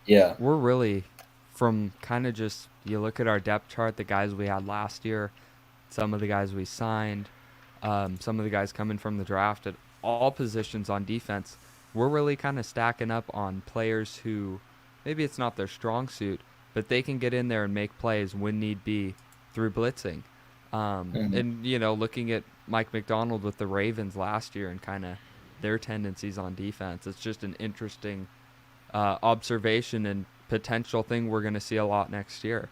we're really, from kind of just, you look at our depth chart, the guys we had last year, some of the guys we signed, some of the guys coming from the draft at all positions on defense, we're really kind of stacking up on players who maybe it's not their strong suit, but they can get in there and make plays when need be through blitzing. And, looking at Mike McDonald with the Ravens last year and kind of their tendencies on defense, it's just an interesting observation and potential thing we're going to see a lot next year.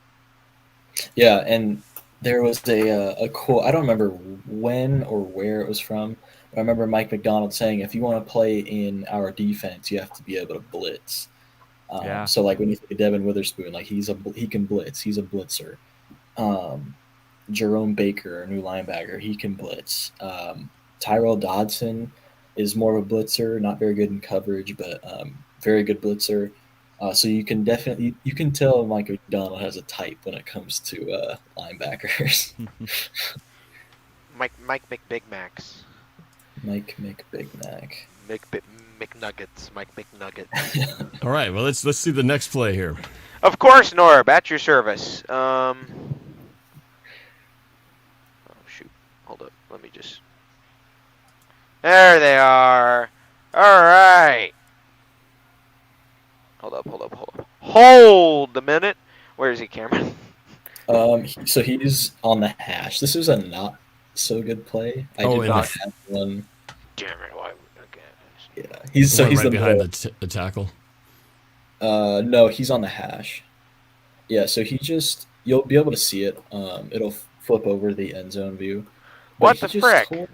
Yeah, and there was a quote, I don't remember when or where it was from, but I remember Mike McDonald saying, if you want to play in our defense, you have to be able to blitz. So, like, when you think of Devin Witherspoon, like, he can blitz. He's a blitzer. Jerome Baker, our new linebacker, he can blitz. Tyrell Dodson is more of a blitzer, not very good in coverage, but very good blitzer. So you can tell Mike McDonald has a type when it comes to linebackers. Mike McBigmacs. Mike McBigmac. McNuggets. Mike McNuggets. All right, well, let's see the next play here. Of course, Norb, at your service. Oh, shoot. Hold up. Let me just... There they are. All right. Hold up. Hold a minute. Where is he, Cameron? So he's on the hash. This is a not so good play. I did not have one. Damn it! Why? Okay. Yeah, he's right behind the tackle. No, he's on the hash. Yeah, so you'll be able to see it. It'll flip over the end zone view. What the frick?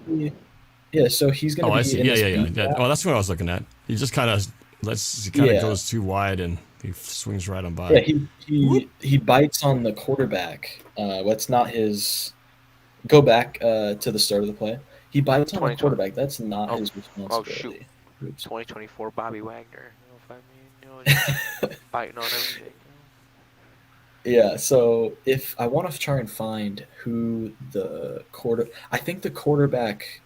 Yeah, so he's gonna. I see. Yeah. Oh, that's what I was looking at. He just kind of goes too wide and he swings right on by. Yeah, he bites on the quarterback. That's not his. Go back to the start of the play. He bites on the quarterback. That's not his responsibility. Oh shoot! Oops. 2024 Bobby Wagner. Biting on everything. Yeah, so if I want to try and find who I think the quarterback.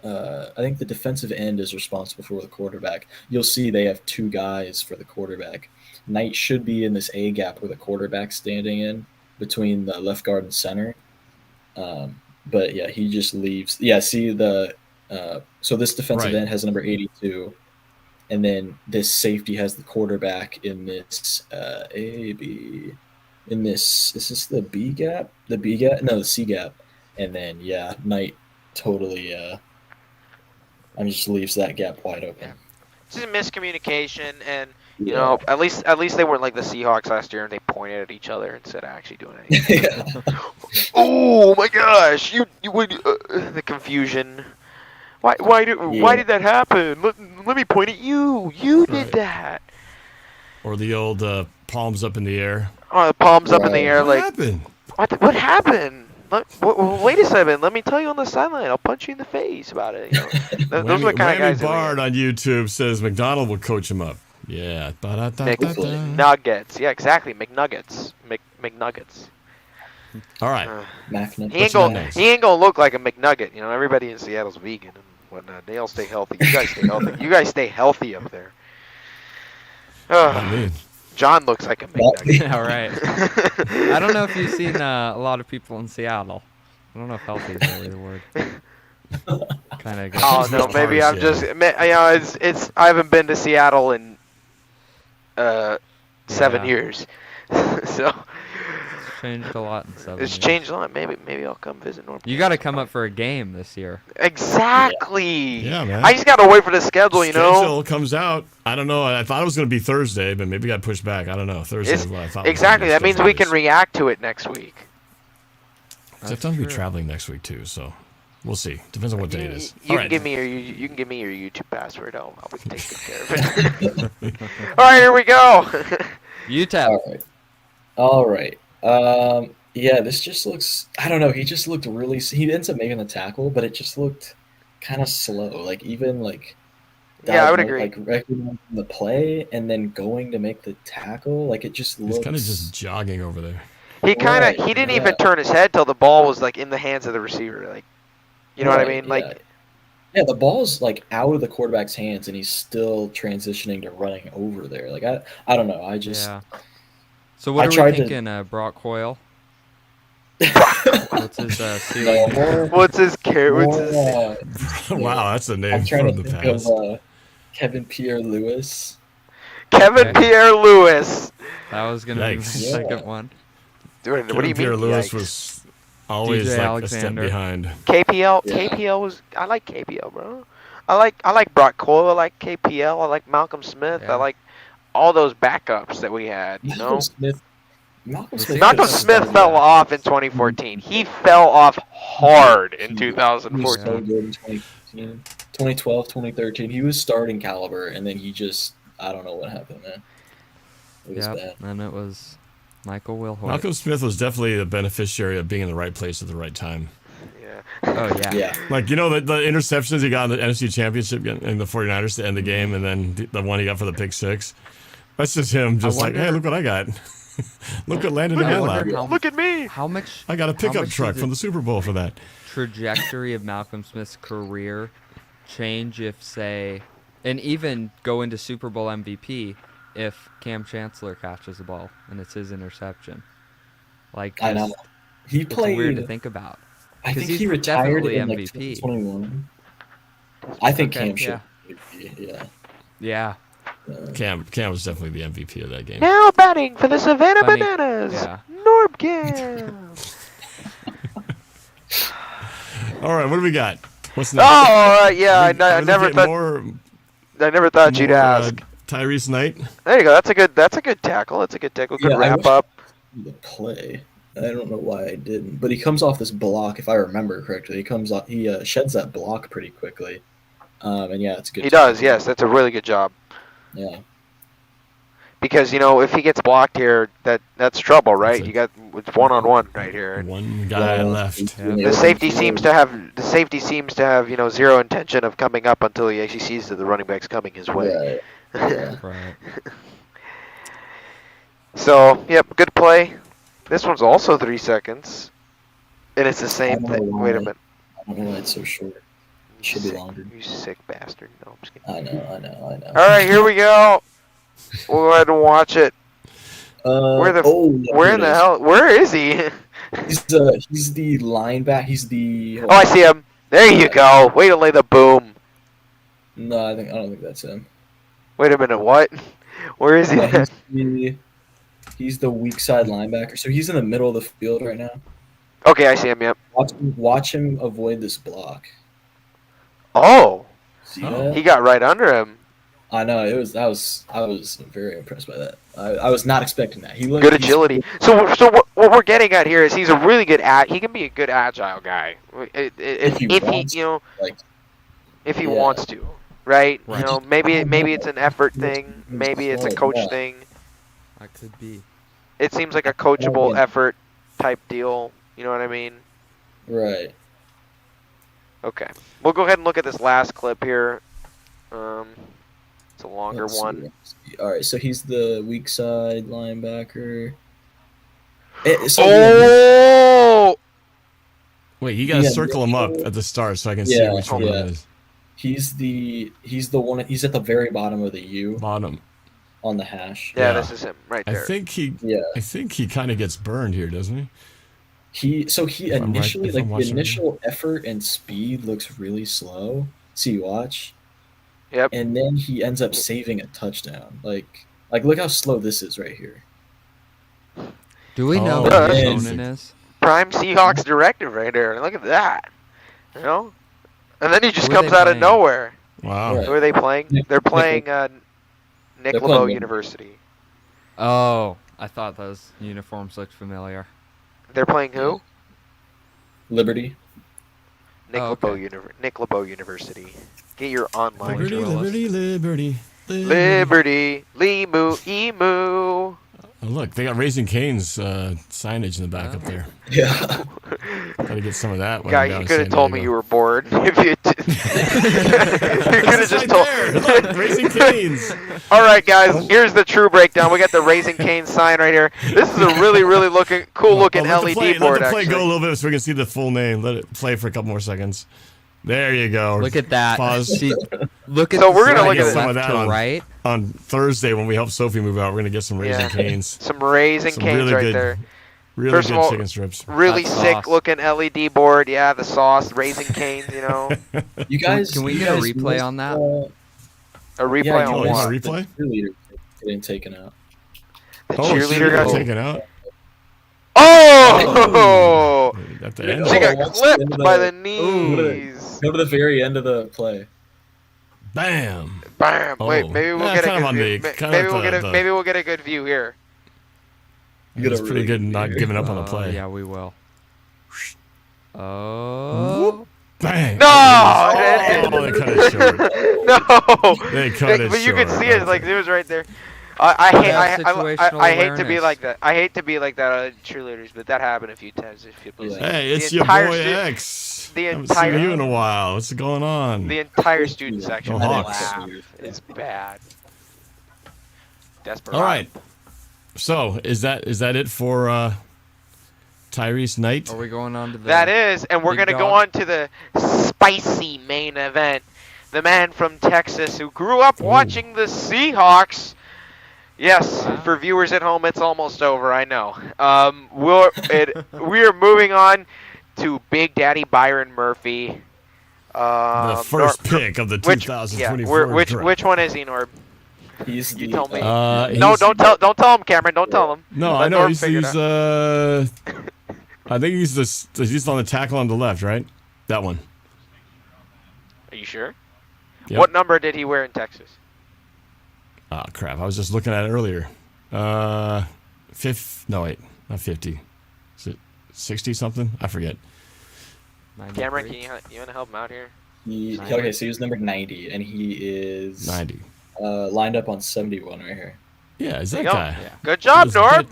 I think the defensive end is responsible for the quarterback. You'll see they have two guys for the quarterback. Knight should be in this A gap where the quarterback's standing in between the left guard and center. But yeah, he just leaves. Yeah, see so this defensive end has number 82, and then this safety has the quarterback in this is this the B gap? The B gap? No, the C gap. And then Knight totally just leaves that gap wide open. Yeah. It's just a miscommunication, and at least they weren't like the Seahawks last year and they pointed at each other instead of actually doing anything. Oh my gosh! The confusion. Why did that happen? Let me point at you. You did that. Or the old palms up in the air. Oh, the palms up in the air. What happened? What happened? Wait a second. Let me tell you on the sideline. I'll punch you in the face about it. Those are the kind of guys. Bard on YouTube says McDonald will coach him up. Yeah. McNuggets. Yeah, exactly. McNuggets. McNuggets. All right. He ain't gonna look like a McNugget. Everybody in Seattle's vegan and whatnot. They all stay healthy. You guys stay healthy. You guys stay healthy up there. John looks like a McNugget. All right. I don't know if you've seen a lot of people in Seattle. I don't know if healthy is really the word. Kind of. Oh no, maybe I'm just. It's. I haven't been to Seattle in 7 years, so. Changed a lot in 7 years. It's changed a lot. Maybe I'll come visit North. You got to come up for a game this year. Exactly. Yeah, man. I just got to wait for the schedule. Schedule comes out. I don't know. I thought it was going to be Thursday, but maybe got pushed back. I don't know. Thursday is what I thought. Exactly. That means we can react to it next week. Except I'm going to be traveling next week too, so we'll see. Depends on what day it is. You can give me your YouTube password. I'll take good care of it. All right, here we go. UTEP. All right. Yeah, this just looks. I don't know. He just looked really. He ends up making the tackle, but it just looked kind of slow. Like even like. Yeah, I would agree. Like recognizing the play and then going to make the tackle, like it just looks. He's kind of just jogging over there. He didn't even turn his head till the ball was like in the hands of the receiver. Like, you know what I mean? Like. Yeah, the ball's like out of the quarterback's hands, and he's still transitioning to running over there. Like I don't know. I just. Yeah. So what are we thinking, Brock Hoyle? What's his ceiling? What's his Wow, that's a name I'm trying from to the think past. of Kevin Pierre-Louis. Pierre-Louis. That was going to be my second one. Dude, what do you mean? Pierre-Louis was Always DJ like Alexander. a step behind. KPL was. I like KPL, bro. I like Brock Cole. I like KPL. I like Malcolm Smith. Yeah. I like all those backups that we had. You know. Malcolm Smith fell off in 2014. He fell off hard in He was 2014. so good in 2015, 2012, 2013. He was starting caliber, and then he just, I don't know what happened, man. It was bad. And it was Michael Wilhoit. Malcolm Smith was definitely the beneficiary of being in the right place at the right time. Yeah. Oh, yeah. Yeah. Like, you know, the interceptions he got in the NFC Championship in the 49ers to end the game, and then the one he got for the pick six. That's just him, just like, hey, look what I got. Look what landed in my lap. Look at me. How much? I got a pickup much truck did from the Super Bowl for that. Trajectory of Malcolm Smith's career change if, say, and even go into Super Bowl MVP if Cam Chancellor catches the ball and it's his interception? Like, I know. He it's played. weird to think about. I think he's he retired definitely in like MVP. 2021. I think Okay, Cam should. yeah. Yeah. Yeah. Cam was definitely the MVP of that game. Now batting for the Savannah Funny. Bananas. Yeah. NORBFAM. All right, what do we got? What's next? Oh, all right. Yeah, Are I we never looking at thought. I never thought you'd ask. Tyrese Knight. There you go. That's a good tackle. That's a good tackle. Good Yeah, I wrap wish- up. The play. I don't know why I didn't, but he comes off this block. If I remember correctly, he comes off. He sheds that block pretty quickly. And yeah, it's good. He does. Yes, that's a really good job. Yeah. Because if he gets blocked here, that's trouble, right? That's it. You got it's 1-on-1 right here. One guy left. The safety seems to have zero intention of coming up until he actually sees that the running back's coming his way. Right. Yeah. Right. So, yep, good play. This one's also 3 seconds, and it's the I same don't know thing. why. Wait a minute. I don't know why it's so short. It should be longer. You sick bastard. No, I'm just kidding. I know. All right, here we go. We'll go ahead and watch it. Where in the hell? Where is he? He's the linebacker. He's the. Oh, I see him. There you go. Way to lay the boom. No, I don't think that's him. Wait a minute. What? Where is he? No, he's the weak side linebacker. So he's in the middle of the field right now. Okay, I see him. Yep. Watch him avoid this block. Oh, See that? he got right under him. I know I was very impressed by that. I was not expecting that. He looked Good agility. So what we're getting at here is he's a really good he can be a good agile guy if he wants to, right? Maybe it's an effort thing. Maybe it's a coach thing. That could be. It seems like a coachable effort type deal. You know what I mean? Right. Okay. We'll go ahead and look at this last clip here. It's a longer one. All right, so he's the weak side linebacker. Wait, you gotta circle him up at the start so I can see which one it is. He's the one. He's at the very bottom of the U. Bottom. On the hash. Yeah, this is him right there. I think he kind of gets burned here, doesn't he? He initially the initial effort and speed looks really slow. See, watch. Yep. And then he ends up saving a touchdown. Like look how slow this is right here. Do we know what what his opponent is? Prime Seahawks directive right there. Look at that. And then he just Who are comes they out of playing? nowhere. Wow. Who are they playing? They're playing Nick LaBow University. Oh, I thought those uniforms looked familiar. They're playing who? Liberty. Nick LaBow University. Get your online. Liberty. Limu, emu. Oh, look, they got Raising Cane's signage in the back up there. Yeah. Gotta get some of that. Guy, you could have told me you were bored. If you could have just told. Look, Raising Cane's. All right, guys. Here's the true breakdown. We got the Raising Cane's sign right here. This is a really cool looking LED board. Let the play actually. go a little bit so we can see the full name. Let it play for a couple more seconds. There you go. Look at that. Pause. See, look at So we're gonna look at some of that right on Thursday when we help Sophie move out. We're gonna get some Raising Cane's. Some Raising Cane's really right good, there. Really First good of all, chicken strips. Really That sick sauce. looking LED board. Yeah, the sauce, Raising Cane's. You guys, Can we get a replay on that? A replay on you what? want a replay? The cheerleader getting taken out. The Oh, cheerleader got got taken out. Oh! At the She end. She got watch the clipped end of by the- the knees. Go to the very end of the play. Bam. Bam! Wait, Oh. maybe we'll Yeah, get a kind of good on view. the- kind Maybe of we'll the- get a the- maybe we'll get a good view here. It's pretty good not giving up on the play. Yeah, we will. Oh. Bang. No! Oh, they cut it short. No! They cut it But you could short. see it, like it was right there. I hate to be awareness. like that. I hate to be like that on cheerleaders, but that happened a few times. If people see Hey, it's the your entire boy stu- X. the Haven't entire- seen you in a while. What's going on? The entire student section Go Hawks. laughed. It's bad. Desperate. All right. So is that it for Tyrese Knight? Are we going on to the? That is, and we're big gonna go dog? on to the spicy main event. The man from Texas who grew up watching the Seahawks. Yes, for viewers at home, it's almost over. I know. We are moving on to Big Daddy Byron Murphy. The first pick of the 2024 draft. Which one is he, Norb? He's You tell me. He's- No, don't tell him, Cameron. Don't tell him. No, Let I know Norb he's figure it out. I think he's on the tackle on the left, right? That one. Are you sure? Yep. What number did he wear in Texas? Oh crap! I was just looking at it earlier. No wait, not 50. Is it 60 something? I forget. Cameron, you want to help him out here? Okay, so he was number 90, and he is 90. Lined up on 71 right here. Yeah, is There that you go. guy? Yeah. Good job, His Norb.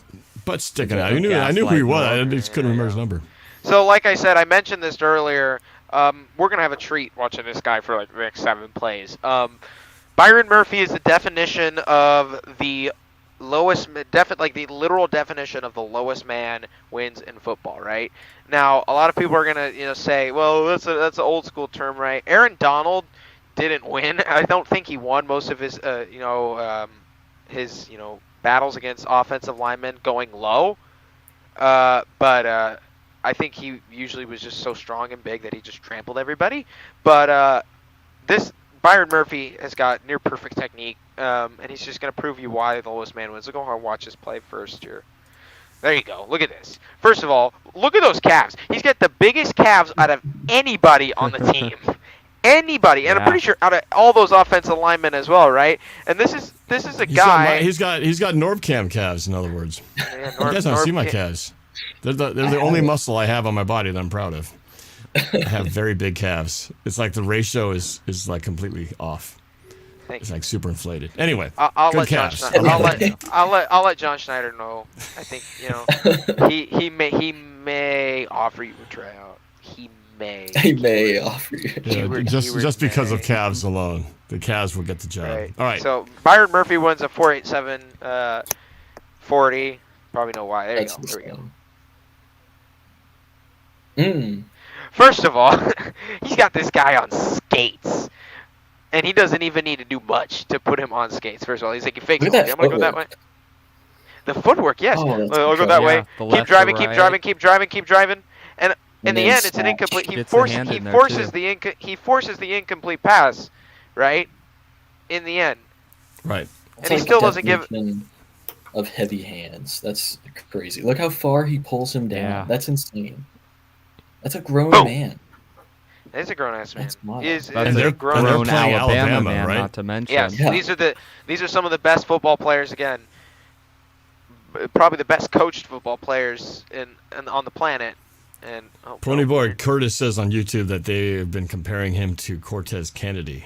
butt sticking out. I knew who he was. I just couldn't remember his number. So, like I said, I mentioned this earlier. We're gonna have a treat watching this guy for like the next 7 plays. Byron Murphy is the definition of the lowest, like the literal definition of the lowest man wins in football, right? Now, a lot of people are gonna, say, well, that's an old school term, right? Aaron Donald didn't win. I don't think he won most of his, battles against offensive linemen going low. But I think he usually was just so strong and big that he just trampled everybody. But this Byron Murphy has got near perfect technique, and he's just going to prove you why the lowest man wins. So go ahead and watch this play first here. There you go. Look at this. First of all, look at those calves. He's got the biggest calves out of anybody on the team. Anybody, and I'm pretty sure out of all those offensive linemen as well, right? And this is a guy. He's got NORBFAM calves, in other words. Yeah, You guys don't see my calves. They're the only muscle I have on my body that I'm proud of. I have very big calves. It's like the ratio is like completely off. It's like super inflated. Anyway, I'll good let John calves. Schneider. I'll let John Schneider know. I think he may offer you a tryout. He may offer you. Yeah, just because of calves alone, the calves will get the job. Right. All right. So Byron Murphy wins a 4.87 40. Probably know why. There you go. There we go. First of all, he's got this guy on skates. And he doesn't even need to do much to put him on skates. First of all, he's like, fake it. I'm going to go that way. The footwork, yes. I'll go that way. Keep driving, keep driving, keep driving, keep driving. And in the end, it's an incomplete. He forces the incomplete pass, right? In the end. Right. And he still doesn't give of heavy hands. That's crazy. Look how far he pulls him down. Yeah. That's insane. That's a grown man. He's a grown ass man. That's they're a grown playing Alabama man, right? not to mention. Yes, these are some of the best football players again. Probably the best coached football players on the planet. And Pony Boy Curtis says on YouTube that they have been comparing him to Cortez Kennedy.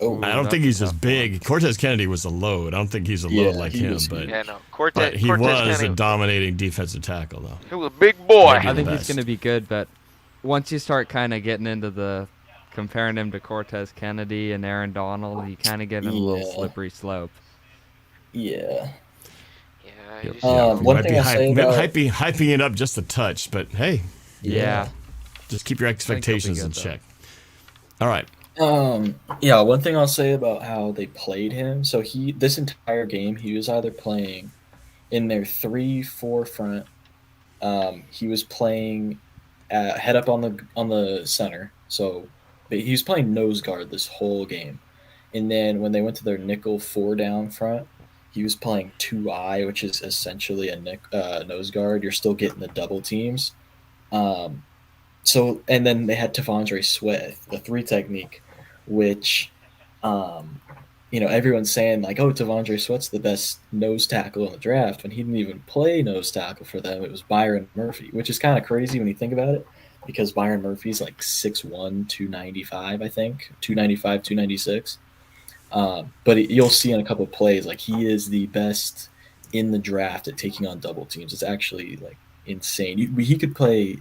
Oh, I don't think he's as big. Cortez Kennedy was a load. I don't think he's a load like him, but he was a dominating defensive tackle, though. He was a big boy. I think he's going to be good, but once you start kind of getting into the comparing him to Cortez Kennedy and Aaron Donald, you kind of get in a little slippery slope. Yeah. One thing hyping it up just a touch, but hey, yeah, just keep your expectations in check. All right. One thing I'll say about how they played him. So this entire game, he was either playing in their 3-4 front. He was playing head up on the center. So he was playing nose guard this whole game. And then when they went to their nickel 4 down front, he was playing 2-eye, which is essentially a nose guard. You're still getting the double teams. So, and then they had T'Vondre Sweat, the 3 technique, which, everyone's saying like, oh, T'Vondre Sweat's the best nose tackle in the draft. When he didn't even play nose tackle for them, it was Byron Murphy, which is kind of crazy when you think about it, because Byron Murphy's like 6'1", 295, I think, 295, 296. But you'll see in a couple of plays, like he is the best in the draft at taking on double teams. It's actually like insane. He could play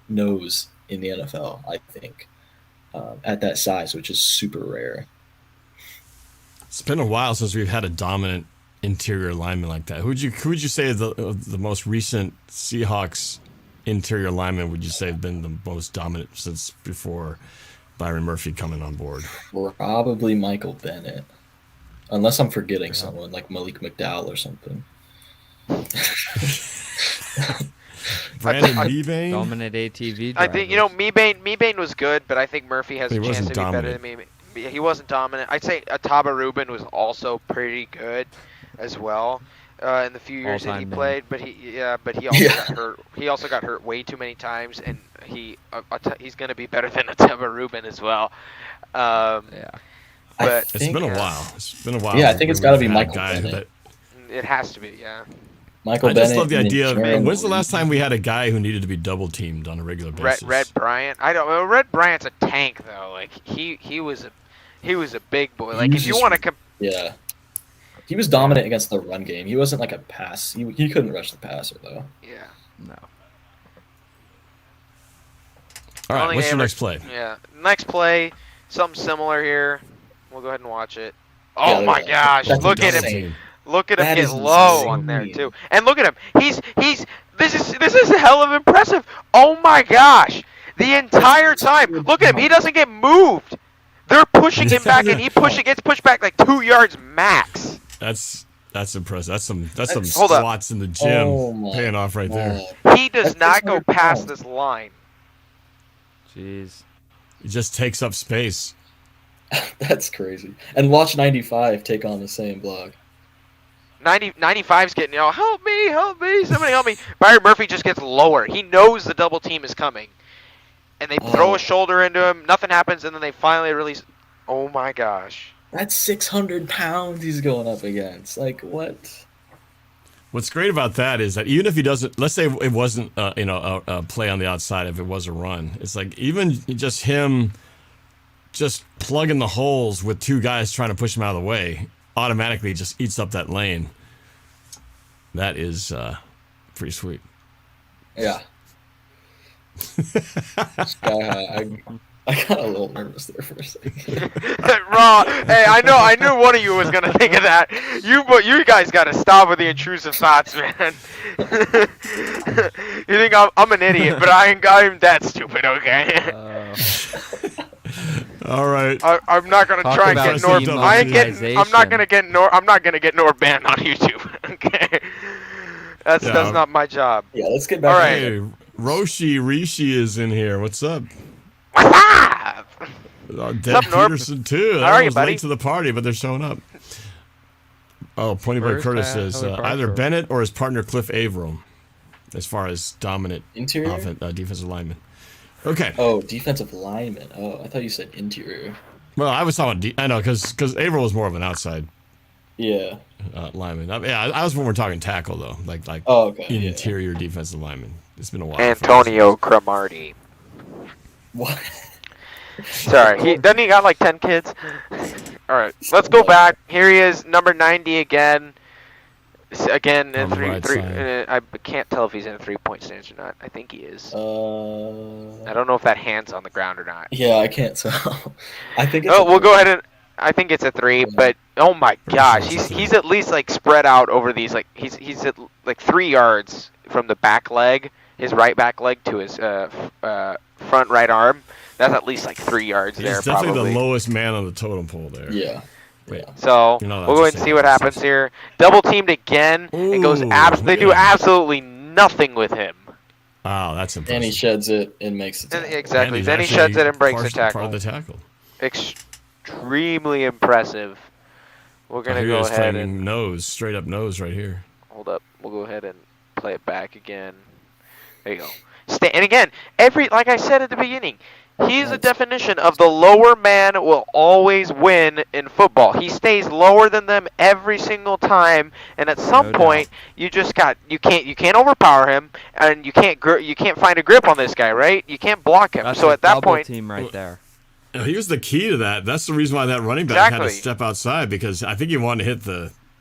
nose in the NFL, I think, at that size, which is super rare. It's been a while since we've had a dominant interior lineman like that. Who would you say is the most recent Seahawks interior lineman? Would you say have been the most dominant since before Byron Murphy coming on board? Probably Michael Bennett, unless I'm forgetting someone like Malik McDowell or something. Brandon Mebane? Dominant ATV drivers. I think, Mebane was good, but I think Murphy has a chance to be better than me. He wasn't dominant. I'd say Ataba Rubin was also pretty good as well in the few years that he played, but he also got hurt. He also got hurt way too many times, and he's going to be better than Ataba Rubin as well. But it's been a while. It's been a while. Yeah, I think it's got to be Michael Bennett. It has to be, yeah. Michael I Bennett. just love the idea of, when's the last time we had a guy who needed to be double teamed on a regular basis? Red Bryant. Red Bryant's a tank though. Like he was a big boy. Like if you want to yeah. He was dominant against the run game. He wasn't like a pass. He couldn't rush the passer though. Yeah. No. All right, what's your next play? Yeah. Next play, something similar here. We'll go ahead and watch it. Oh my gosh, look at him. Look at him get low on there too. And look at him. This is a hell of impressive. Oh my gosh. The entire time. Look at him. He doesn't get moved. They're pushing him back and gets pushed back like 2 yards max. That's impressive. That's some squats in the gym paying off right there. He does not go past this line. Jeez. He just takes up space. That's crazy. And watch 95 take on the same block. 95's getting, help me, somebody help me. Byron Murphy just gets lower. He knows the double team is coming. And they throw a shoulder into him. Nothing happens, and then they finally release. Oh, my gosh. That's 600 pounds he's going up against. Like, what? What's great about that is that even if he doesn't, let's say it wasn't, a play on the outside, if it was a run, it's like even just him just plugging the holes with 2 guys trying to push him out of the way automatically just eats up that lane. That is pretty sweet. Yeah. I got a little nervous there for a second. Raw. Hey, I knew one of you was gonna think of that. You guys gotta stop with the intrusive thoughts, man. You think I'm an idiot, but I'm that stupid, okay? All right. I'm not gonna try and get Norb. I'm not gonna get Norb banned on YouTube. Okay. That's not my job. Yeah, let's get back. All right. Hey, Rishi is in here. What's up? What's up? Deb Peterson too. How are you, was buddy? late to the party, but they're showing up. Oh, Pointy Boy Curtis says either Bennett or his partner Cliff Averill, as far as dominant interior defensive lineman. Okay. Oh, defensive lineman. Oh, I thought you said interior. Well, I was talking. I know because Averill was more of an outside. Yeah. Lineman. I was when we're talking tackle though, like interior defensive lineman. It's been a while. Antonio Cromartie. What? Sorry, doesn't he got like 10 kids? All right, let's go back. Here he is, number 90 again. Again, in I can't tell if he's in a 3-point stance or not. I think he is. I don't know if that hand's on the ground or not. Yeah, I can't tell. I think. We'll go ahead and. I think it's a 3, but oh my gosh, he's at least like spread out over these. Like he's at like 3 yards from the back leg, his right back leg to his front right arm. That's at least like 3 yards there. He's definitely the lowest man on the totem pole there. Yeah. So we'll go ahead and see what happens here. Double teamed again. It goes. They do absolutely nothing with him. Wow, that's impressive. And he sheds it and makes it. Exactly. Then he sheds it and breaks the tackle. Part of the tackle. Extremely impressive. We're gonna go ahead and nose, straight up nose right here. Hold up. We'll go ahead and play it back again. There you go. And again, like I said at the beginning, he's the definition of the lower man will always win in football. He stays lower than them every single time, and at some point, you can't overpower him, and you can't find a grip on this guy, right? You can't block him. That's so at that point, team right there. Here's the key to that. That's the reason why that running back had to step outside, because I think he wanted to hit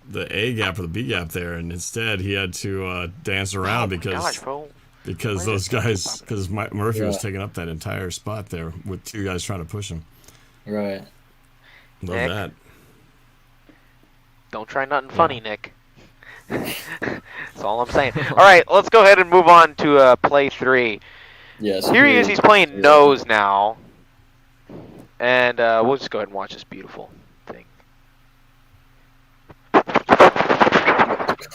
the A gap or the B gap there, and instead he had to dance around because those guys, because Murphy was taking up that entire spot there with two guys trying to push him. Right. Love that. Don't try nothing funny, Nick. That's all I'm saying. All right, let's go ahead and move on to play 3. Yes. Here he is. He's playing nose now. And we'll just go ahead and watch this beautiful thing.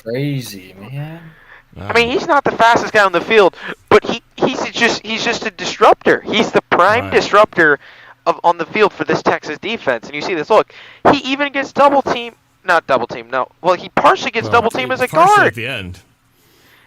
Crazy, man. I mean, he's not the fastest guy on the field, but he's just a disruptor. He's the prime disruptor on the field for this Texas defense. And you see this. Look, he even gets double team. Not double team. No. Well, he partially gets double team as a guard at the end.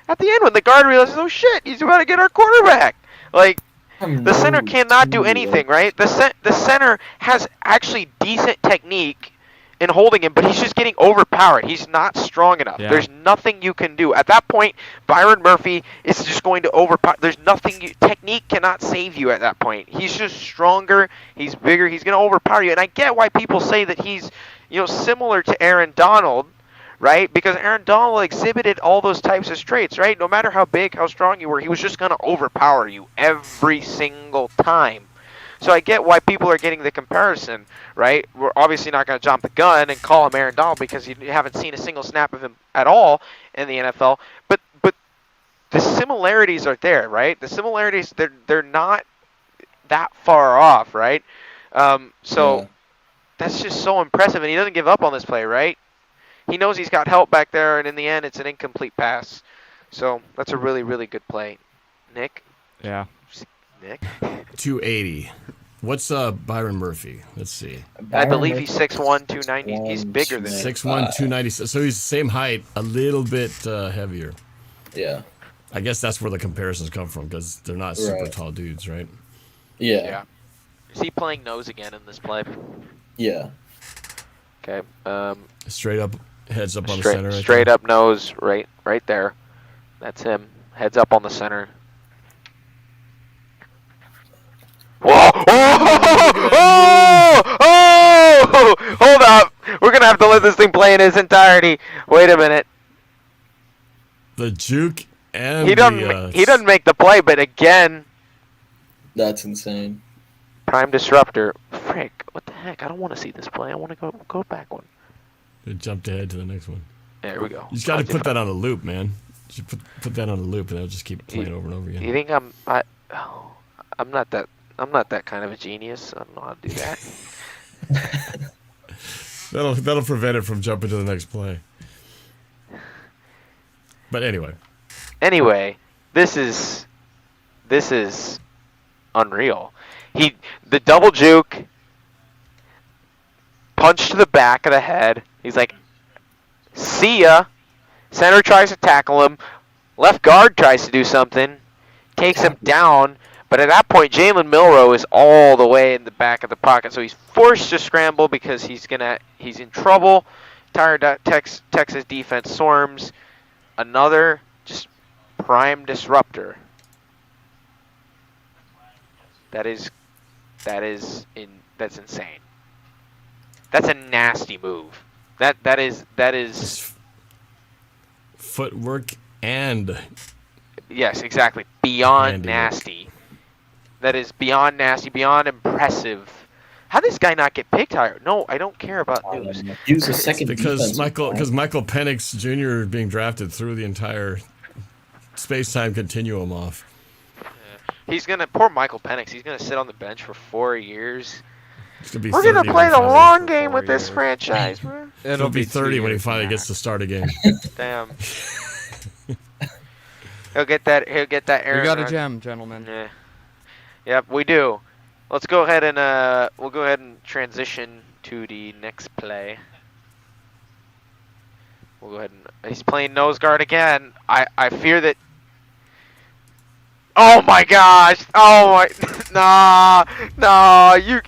At the end, when the guard realizes, oh shit, he's about to get our quarterback. Like, the center cannot do anything, right? The center has actually decent technique in holding him, but he's just getting overpowered. He's not strong enough. Yeah. There's nothing you can do. At that point, Byron Murphy is just going to overpower. There's nothing. Technique cannot save you at that point. He's just stronger. He's bigger. He's going to overpower you. And I get why people say that he's, similar to Aaron Donald, right? Because Aaron Donald exhibited all those types of traits, right? No matter how big, how strong you were, he was just going to overpower you every single time. So I get why people are getting the comparison, right? We're obviously not going to jump the gun and call him Aaron Donald because you haven't seen a single snap of him at all in the NFL. But the similarities are there, right? The similarities, they're not that far off, right? So that's just so impressive. And he doesn't give up on this play, right? He knows he's got help back there, and in the end, it's an incomplete pass. So that's a really, really good play. Nick? Yeah. Nick? 280. What's Byron Murphy? Let's see. I believe he's 6'1", 290. He's bigger than 6'1", 290. So he's the same height, a little bit heavier. Yeah. I guess that's where the comparisons come from, because they're not super tall dudes, right? Yeah. Is he playing nose again in this play? Yeah. Okay. Straight up, heads up on the center. Straight up nose, right there. That's him. Heads up on the center. Whoa! Oh! Hold up. We're going to have to let this thing play in its entirety. Wait a minute. The juke and he doesn't make the play, but again. That's insane. Prime disruptor. Frick, what the heck? I don't want to see this play. I want to go back one. It jumped ahead to the next one. There we go. You just got to put that on a loop, man. You should put that on a loop, and it'll just keep playing over and over again. You think I'm not that kind of a genius. I don't know how to do that. That'll prevent it from jumping to the next play. But anyway, this is unreal. The double juke, punch to the back of the head. He's like, see ya. Center tries to tackle him. Left guard tries to do something. Takes him down. But at that point, Jalen Milroe is all the way in the back of the pocket. So he's forced to scramble because he's in trouble. Tired Texas defense swarms. Another just prime disruptor. That's insane. That's a nasty move. That is footwork and yes, exactly. Beyond nasty. That is beyond nasty, beyond impressive. How did this guy not get picked higher? No, I don't care about news. He was the second because Michael Penix Jr. being drafted through the entire space-time continuum off. Poor Michael Penix. He's gonna sit on the bench for 4 years. We're gonna play the long game with this franchise, man. It'll be 30 when he finally gets to start a game. Damn. He'll get that. Aaron. We got a gem, gentlemen. Yeah. Yep, we do. Let's go ahead and we'll go ahead and transition to the next play. We'll go ahead and he's playing nose guard again. I fear that. Oh my gosh! Oh my, no, you.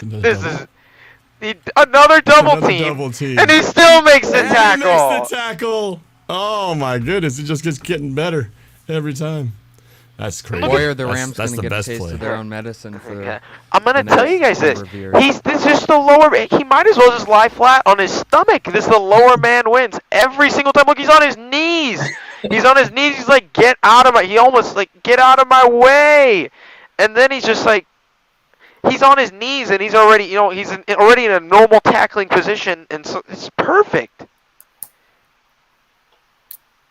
This is another double team, and he still makes the tackle. He makes the tackle. Oh my goodness! It just gets getting better every time. That's crazy. Boy, are the Rams that's going to the get a best taste play. of their own medicine for the I'm going to tell you guys this. years. This is the lower. He might as well just lie flat on his stomach. This is the lower man wins every single time. Look, he's on his knees. He's on his knees. He's like, get out of my. He almost like, get out of my way. And then he's just like, he's on his knees and he's already, he's already in a normal tackling position, and so it's perfect.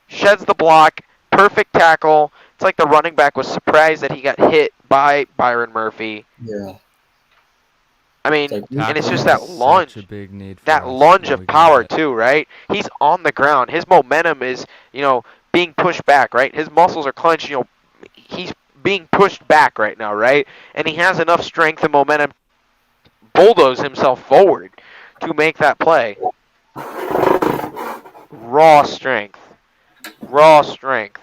Sheds the block. Perfect tackle. It's like the running back was surprised that he got hit by Byron Murphy. Yeah. I mean, and it's just that lunge. A big need for that us lunge when of we power get it. too, right? He's on the ground. His momentum is, being pushed back, right? His muscles are clenched, he's being pushed back right now, right? And he has enough strength and momentum to bulldoze himself forward to make that play. Raw strength. Raw strength.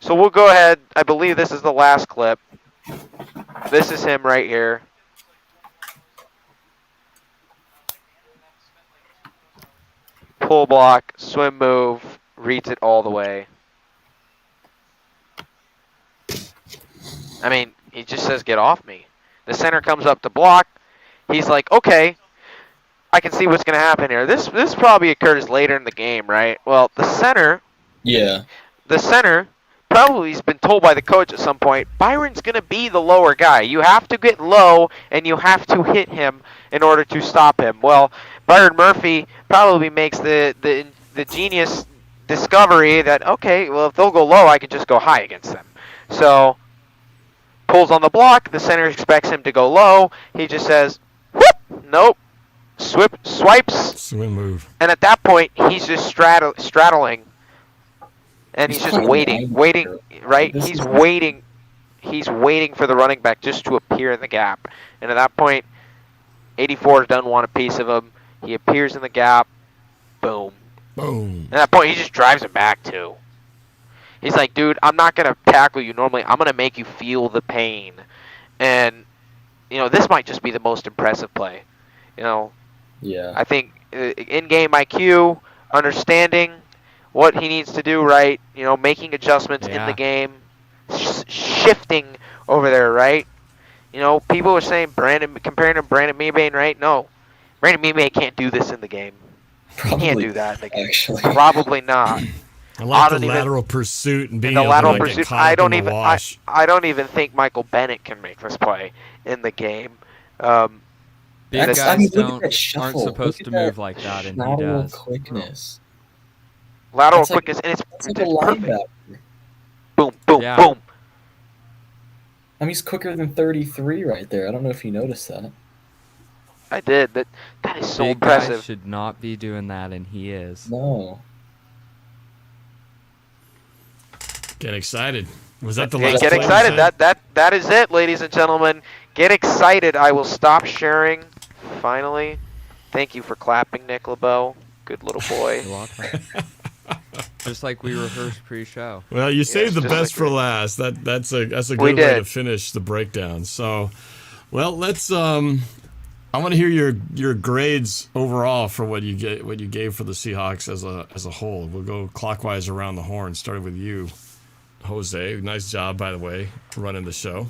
So we'll go ahead. I believe this is the last clip. This is him right here. Pull block, swim move, reads it all the way. I mean, he just says, get off me. The center comes up to block. He's like, okay, I can see what's going to happen here. This probably occurs later in the game, right? Well, the center... Yeah. The center probably has been told by the coach at some point, Byron's going to be the lower guy. You have to get low, and you have to hit him in order to stop him. Well, Byron Murphy probably makes the genius discovery that, okay, well, if they'll go low, I can just go high against them. So, pulls on the block. The center expects him to go low. He just says, whoop, nope. Swipes. Swim move. And at that point, he's just straddling. And he's just waiting, right? He's waiting for the running back just to appear in the gap. And at that point, 84 doesn't want a piece of him. He appears in the gap. Boom. Boom. At that point, he just drives him back, too. He's like, dude, I'm not going to tackle you normally. I'm going to make you feel the pain. And, this might just be the most impressive play. Yeah. I think in-game IQ, understanding what he needs to do right, making adjustments in the game, shifting over there, right? People were saying comparing to Brandon Mebane, right? No, Brandon Mebane can't do this in the game. He can't do that in the game. Actually. Probably not. I like the lateral pursuit and being the able lateral to get pursuit. caught I up don't in the even. wash. I don't even think Michael Bennett can make this play in the game. Big That's- guys I mean, look at aren't that shuffle. supposed Look to at move that like that, and he lateral does. quickness. Lateral That's like- quickness, and it's It's like a perfect. linebacker. Boom, boom, Yeah. boom. I mean, he's quicker than 33 right there. I don't know if you noticed that. I did. That is so Big impressive. guys should not be doing that, and he is. No. Get excited. Was that the Okay, last get play you excited. said? That is it, ladies and gentlemen. Get excited. I will stop sharing. Finally. Thank you for clapping, Nick LaBow. Good little boy. You're welcome. Just like we rehearsed pre-show. Well, you saved the just best like for we- last. That's a good We way to did. finish the breakdown. So, well, let's I want to hear your grades overall for what you gave for the Seahawks as a whole. We'll go clockwise around the horn, starting with you, Jose. Nice job, by the way, running the show.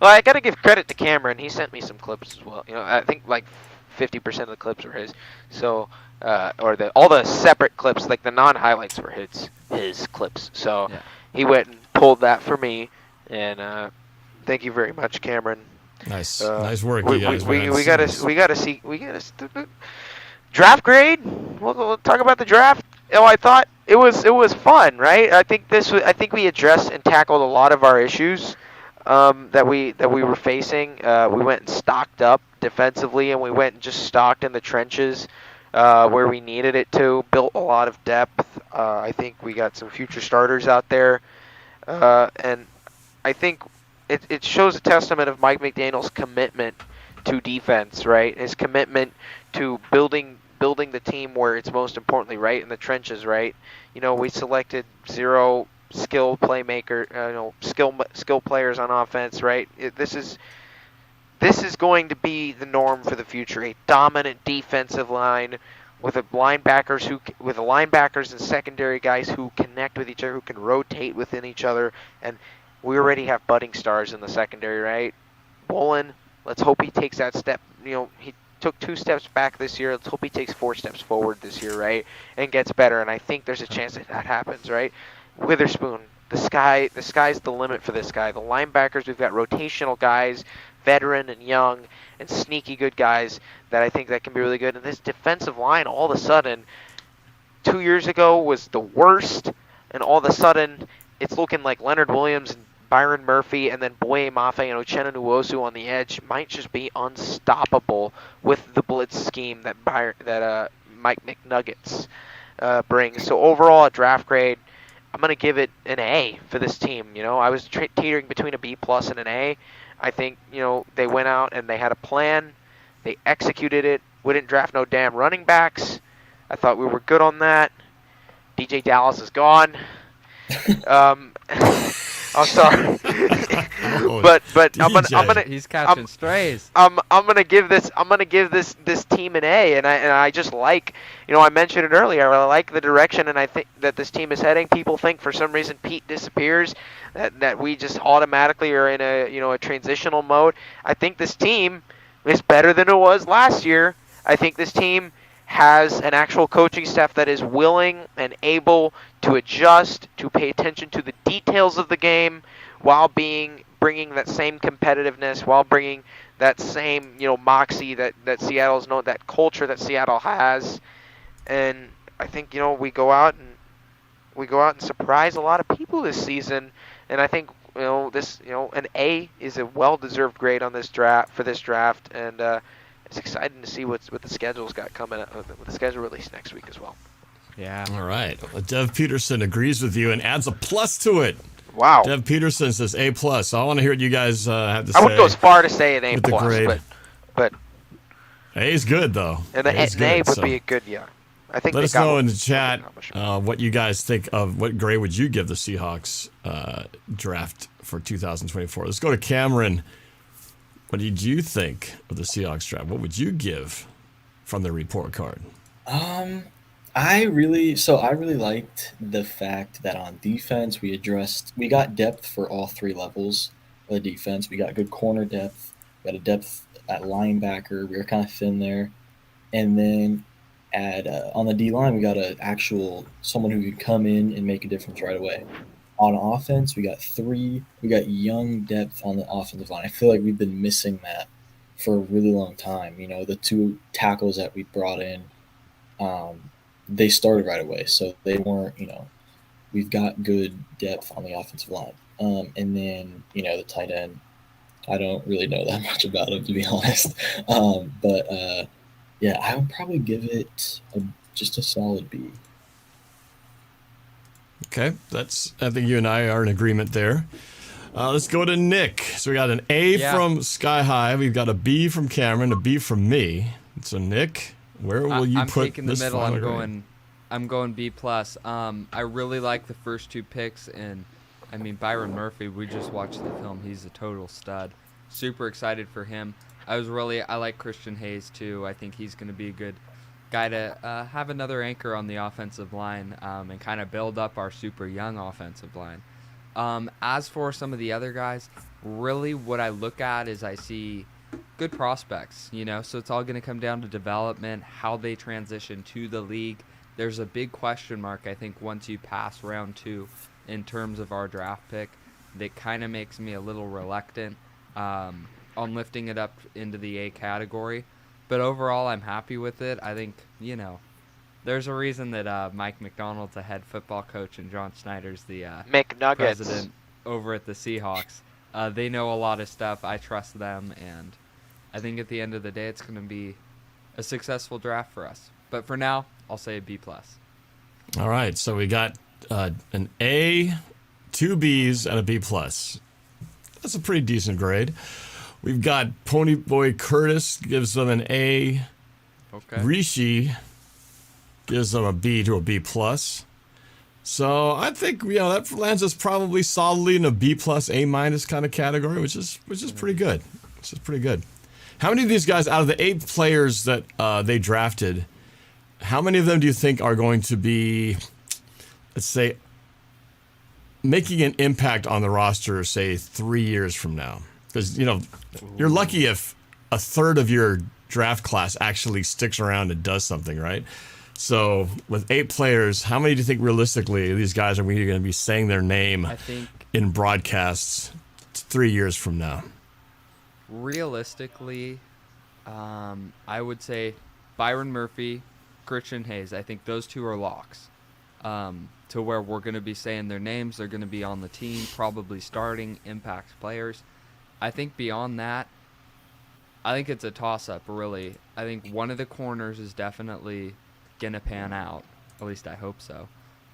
Well, I got to give credit to Cameron. He sent me some clips as well. I think like 50% of the clips were his. So, or all the separate clips, like the non-highlights were his clips. So Yeah. he went and pulled that for me. And thank you very much, Cameron. Nice work, you guys. We gotta see draft grade. We'll talk about the draft. I thought it was fun, right? I think we addressed and tackled a lot of our issues that we were facing. We went and stocked up defensively, and we went and just stocked in the trenches where we needed it to. Built a lot of depth. I think we got some future starters out there, and I think it shows a testament of Mike McDaniel's commitment to defense, right? His commitment to building building the team where it's most importantly, right in the trenches, right? We selected 0 skill playmaker, skill players on offense, right? This is going to be the norm for the future. A dominant defensive line with linebackers and secondary guys who connect with each other, who can rotate within each other, and we already have budding stars in the secondary, right? Bolin, let's hope he takes that step. He took 2 steps back this year. Let's hope he takes 4 steps forward this year, right? And gets better. And I think there's a chance that happens, right? Witherspoon, the sky's the limit for this guy. The linebackers, we've got rotational guys, veteran and young, and sneaky good guys that I think that can be really good. And this defensive line, all of a sudden, 2 years ago was the worst, and all of a sudden, it's looking like Leonard Williams and Byron Murphy, and then Boye Mafe and Uchenna Nwosu on the edge might just be unstoppable with the blitz scheme that Mike McNuggets brings. So overall, a draft grade, I'm going to give it an A for this team. I was teetering between a B+ and an A. I think, they went out and they had a plan. They executed it. We didn't draft no damn running backs. I thought we were good on that. DJ Dallas is gone. I'm sorry, but I'm gonna he's catching strays. I'm gonna give this team an A, and I just like, I mentioned it earlier. I like the direction, and I think that this team is heading. People think for some reason Pete disappears, that we just automatically are in a transitional mode. I think this team is better than it was last year. I think this team has an actual coaching staff that is willing and able to adjust, to pay attention to the details of the game, while bringing that same competitiveness, while bringing that same moxie that Seattle's known, that culture that Seattle has. And I think we go out and surprise a lot of people this season. And I think an A is a well-deserved grade on this draft, and it's exciting to see what the schedule's got coming up, with the schedule released next week as well. Yeah. All right. Dev Peterson agrees with you and adds a plus to it. Wow. Dev Peterson says A+. So I want to hear what you guys have to say. I wouldn't go as far to say an A+, but A is good, though. And an A would be a good, yeah. I think. Let us know in the chat what you guys think of. What grade would you give the Seahawks draft for 2024? Let's go to Cameron. What did you think of the Seahawks draft? What would you give from the report card? I really liked the fact that on defense we got depth for all 3 levels of the defense. We got good corner depth, we got a depth at linebacker. We were kind of thin there, and then on the D line we got someone who could come in and make a difference right away. On offense, we got young depth on the offensive line. I feel like we've been missing that for a really long time. The 2 tackles that we brought in, they started right away, so they weren't, we've got good depth on the offensive line. And then, the tight end, I don't really know that much about him, to be honest. But yeah, I would probably give it just a solid B. Okay, I think you and I are in agreement there. Let's go to Nick. So we got an A from Sky High. We've got a B from Cameron, a B from me. So Nick, where will you put taking this the middle. final I'm going B+. I really like the first 2 picks, and I mean Byron Murphy. We just watched the film. He's a total stud. Super excited for him. I like Christian Hayes too. I think he's going to be a good guy to have another anchor on the offensive line, and kind of build up our super young offensive line. As for some of the other guys, really what I look at is I see good prospects, so it's all going to come down to development, how they transition to the league. There's a big question mark, I think, once you pass round 2 in terms of our draft pick, that kind of makes me a little reluctant on lifting it up into the A category. But overall, I'm happy with it. I think, there's a reason that Mike McDonald's a head football coach and John Snyder's the president over at the Seahawks. They know a lot of stuff. I trust them, and I think at the end of the day, it's going to be a successful draft for us. But for now, I'll say a B+. All right, so we got an A, 2 Bs, and a B+. That's a pretty decent grade. We've got Ponyboy Curtis gives them an A. Okay. Rishi gives them a B to a B plus. So I think that lands us probably solidly in a B plus A minus kind of category, which is pretty good. Which is pretty good. How many of these guys out of the 8 players that they drafted, how many of them do you think are going to be, let's say, making an impact on the roster, say 3 years from now? Because you're lucky if a third of your draft class actually sticks around and does something, right? So with 8 players, how many do you think realistically these guys are going to be saying their name in broadcasts 3 years from now? Realistically, I would say Byron Murphy, Christian Hayes. I think those 2 are locks. To where we're going to be saying their names. They're going to be on the team, probably starting, impact players. I think beyond that, I think it's a toss-up, really. I think one of the corners is definitely going to pan out. At least I hope so.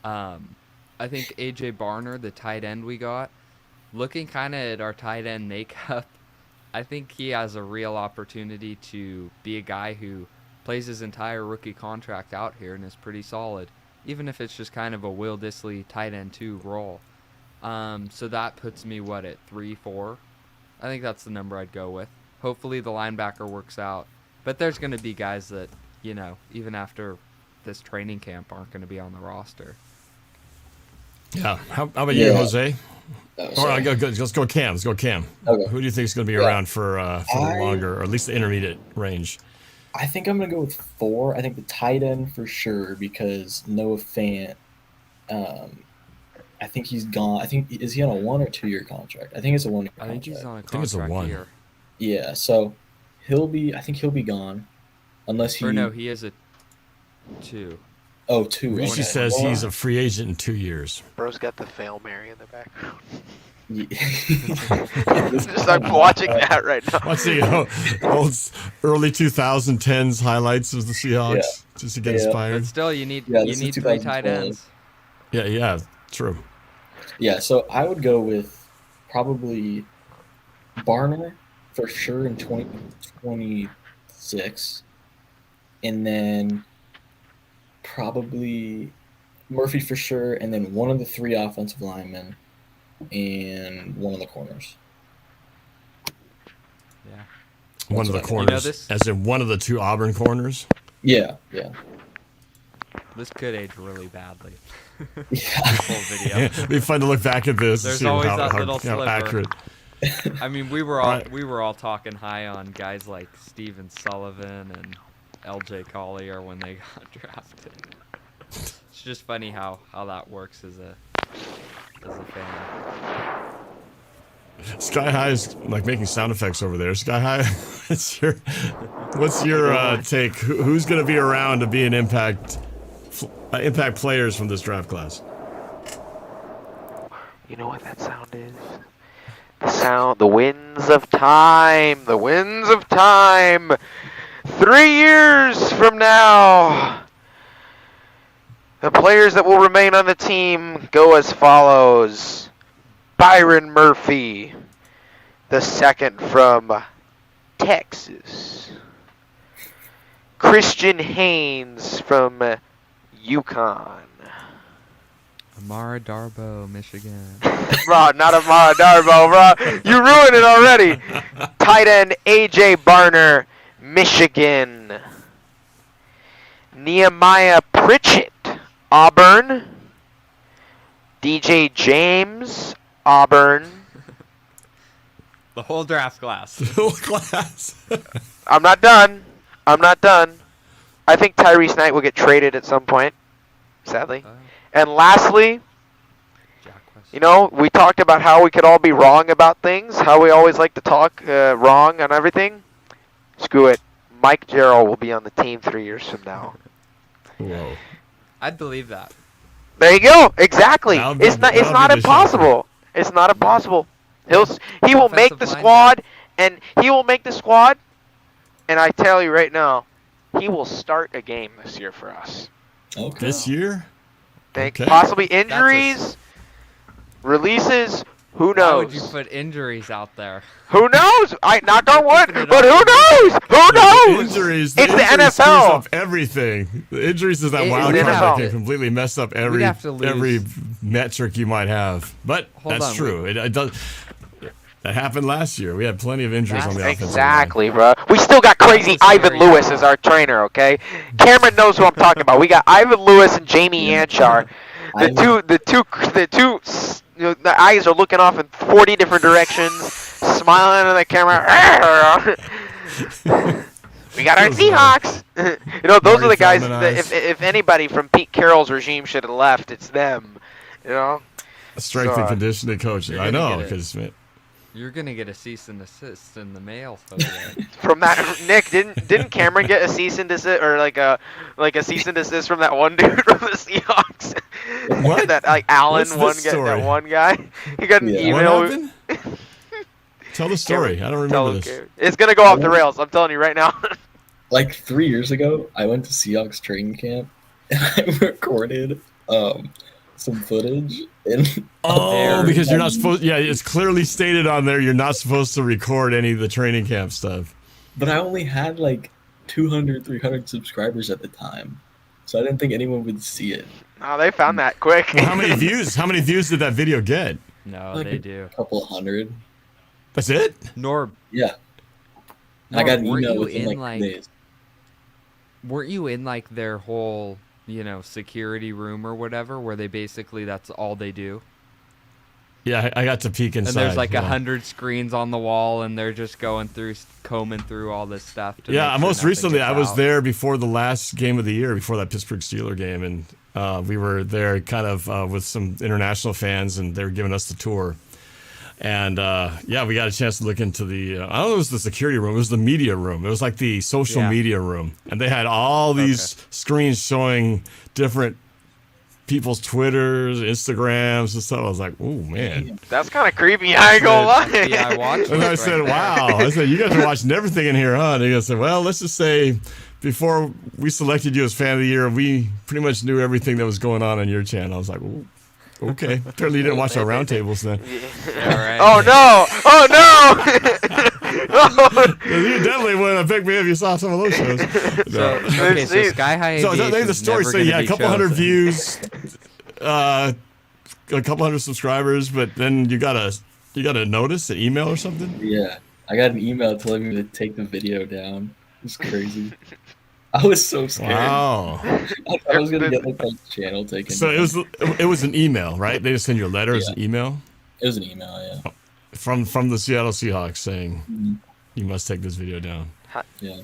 I think A.J. Barner, the tight end we got, looking kind of at our tight end makeup, I think he has a real opportunity to be a guy who plays his entire rookie contract out here and is pretty solid, even if it's just kind of a Will Dissly tight end 2 role. So that puts me, at 3, 4? I think that's the number I'd go with. Hopefully the linebacker works out. But there's going to be guys that, even after this training camp aren't going to be on the roster. Yeah. How about you, Jose? Let's go Cam. Okay. Who do you think is going to be around for the longer, or at least the intermediate range? I think I'm going to go with 4. I think the tight end for sure, because Noah Fant, I think he's gone. Is he on a 1 or 2 year contract? I think it's a 1 year contract. I think he's on a contract. I think it's a 1 year. Yeah, so I think he'll be gone unless he. Or no, he is a 2. Oh, 2. Rishi says he's a free agent in 2 years. Bro's got the Fail Mary in the background. Just I'm watching that right now. Watching old early 2010s highlights of the Seahawks just to get inspired. But still, you need 3 tight ends. Yeah, true. Yeah, so I would go with probably Barner for sure in 2026, and then probably Murphy for sure, and then one of the 3 offensive linemen and one of the corners. Yeah. One of the corners, as in one of the 2 Auburn corners? Yeah. This could age really badly. Yeah. Whole video. It'd be fun to look back at this and see how accurate. I mean, we were all talking high on guys like Steven Sullivan and L.J. Collier when they got drafted. It's just funny how that works as a fan. Sky High is like making sound effects over there. Sky High, what's your take? Who's going to be around to be an impact players from this draft class? You know what that sound is? The winds of time. The winds of time. 3 years from now, the players that will remain on the team go as follows. Byron Murphy, the 2nd from Texas. Christian Haynes from Yukon. Amara Darboh, Michigan. Bro, not Amara Darboh, bro. You ruined it already. Tight end A.J. Barner, Michigan. Nehemiah Pritchett, Auburn. DJ James, Auburn. The whole draft class. I'm not done. I think Tyrese Knight will get traded at some point, sadly. And lastly, we talked about how we could all be wrong about things, how we always like to talk wrong on everything. Screw it. Mike Jarrell will be on the team 3 years from now. Whoa. I'd believe that. There you go. Exactly. It's not impossible. It's not impossible. He will make the squad, and I tell you right now, he will start a game this year for us. Okay. This year? Possibly injuries, releases. Who knows? Why would you put injuries out there? Who knows? I knock on wood, but who knows? Who knows? injuries. It's the injuries screws NFL. up everything. The injuries is that wild the card that NFL. can completely mess up every metric you might have. But that's true. It does. That happened last year. We had plenty of injuries on the offensive line. Exactly, bro. We still got crazy Ivan Lewis as our trainer, okay? Cameron knows who I'm talking about. We got Ivan Lewis and Jamie Anchar. The two the eyes are looking off in 40 different directions, smiling at the camera. We got our Seahawks. Those are the guys that if anybody from Pete Carroll's regime should have left, it's them. Strength and conditioning coaching. I know, because you're gonna get a cease and desist in the mail. From that, Nick, didn't Cameron get a cease and desist or like a cease and desist from that one dude from the Seahawks? What? That Allen that one guy. He got an email. What happened? Tell the story. I don't remember this. It's gonna go off the rails. I'm telling you right now. Like 3 years ago, I went to Seahawks training camp and I recorded some footage. Because you're not supposed. Yeah, it's clearly stated on there you're not supposed to record any of the training camp stuff. But I only had like 200, 300 subscribers at the time, so I didn't think anyone would see it. Oh, they found that quick. Well, how many views? How many views did that video get? No, like they do. A couple hundred. That's it? Norb. Yeah. Norb, I got an email within like 2 days. Weren't you in like their whole, security room or whatever, where they basically that's all they do? Yeah, I got to peek inside. And there's like 100 screens on the wall, and they're just combing through all this stuff. Most recently I was there before the last game of the year, before that Pittsburgh Steelers game, and we were there kind of with some international fans, and they were giving us the tour. And we got a chance to look into the. I don't know if it was the security room. It was the media room. It was like the social media room, and they had all these screens showing different people's Twitters, Instagrams, and stuff. I was like, "Oh man, that's kind of creepy." I ain't gonna lie. Yeah, I watched. And I said, "Wow." I said, "You guys are watching everything in here, huh?" And they said, "Well, let's just say, before we selected you as fan of the year, we pretty much knew everything that was going on your channel." I was like, "Ooh. Okay." Apparently you didn't watch our roundtables then. All right. Oh no! Oh no! You definitely wouldn't have picked me if you saw some of those shows. No. So Sky High Aviation. So I think the story said a couple hundred views, a couple hundred subscribers, but then you got a notice, an email or something. Yeah, I got an email telling me to take the video down. It's crazy. I was so scared. Wow. I was gonna get the channel taken. So it was an email, right? They just send you a letter as an email. It was an email, yeah. From the Seattle Seahawks saying you must take this video down. Yeah.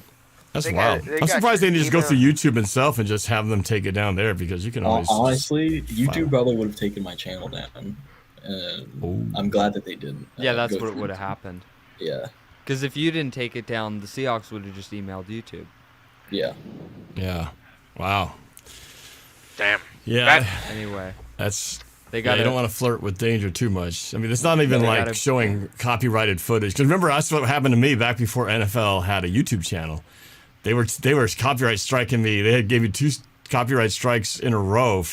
That's wild. I'm surprised they didn't just go through YouTube itself and just have them take it down there, because you can always. Honestly, YouTube probably would have taken my channel down. I'm glad that they didn't. Yeah, that's what would have happened. Yeah. Because if you didn't take it down, the Seahawks would have just emailed YouTube. Yeah. Yeah. Wow. Damn. Yeah. Anyway. You don't want to flirt with danger too much. I mean, it's not even like showing copyrighted footage. Because remember, that's what happened to me back before NFL had a YouTube channel. They were copyright striking me. They gave me 2 copyright strikes in a row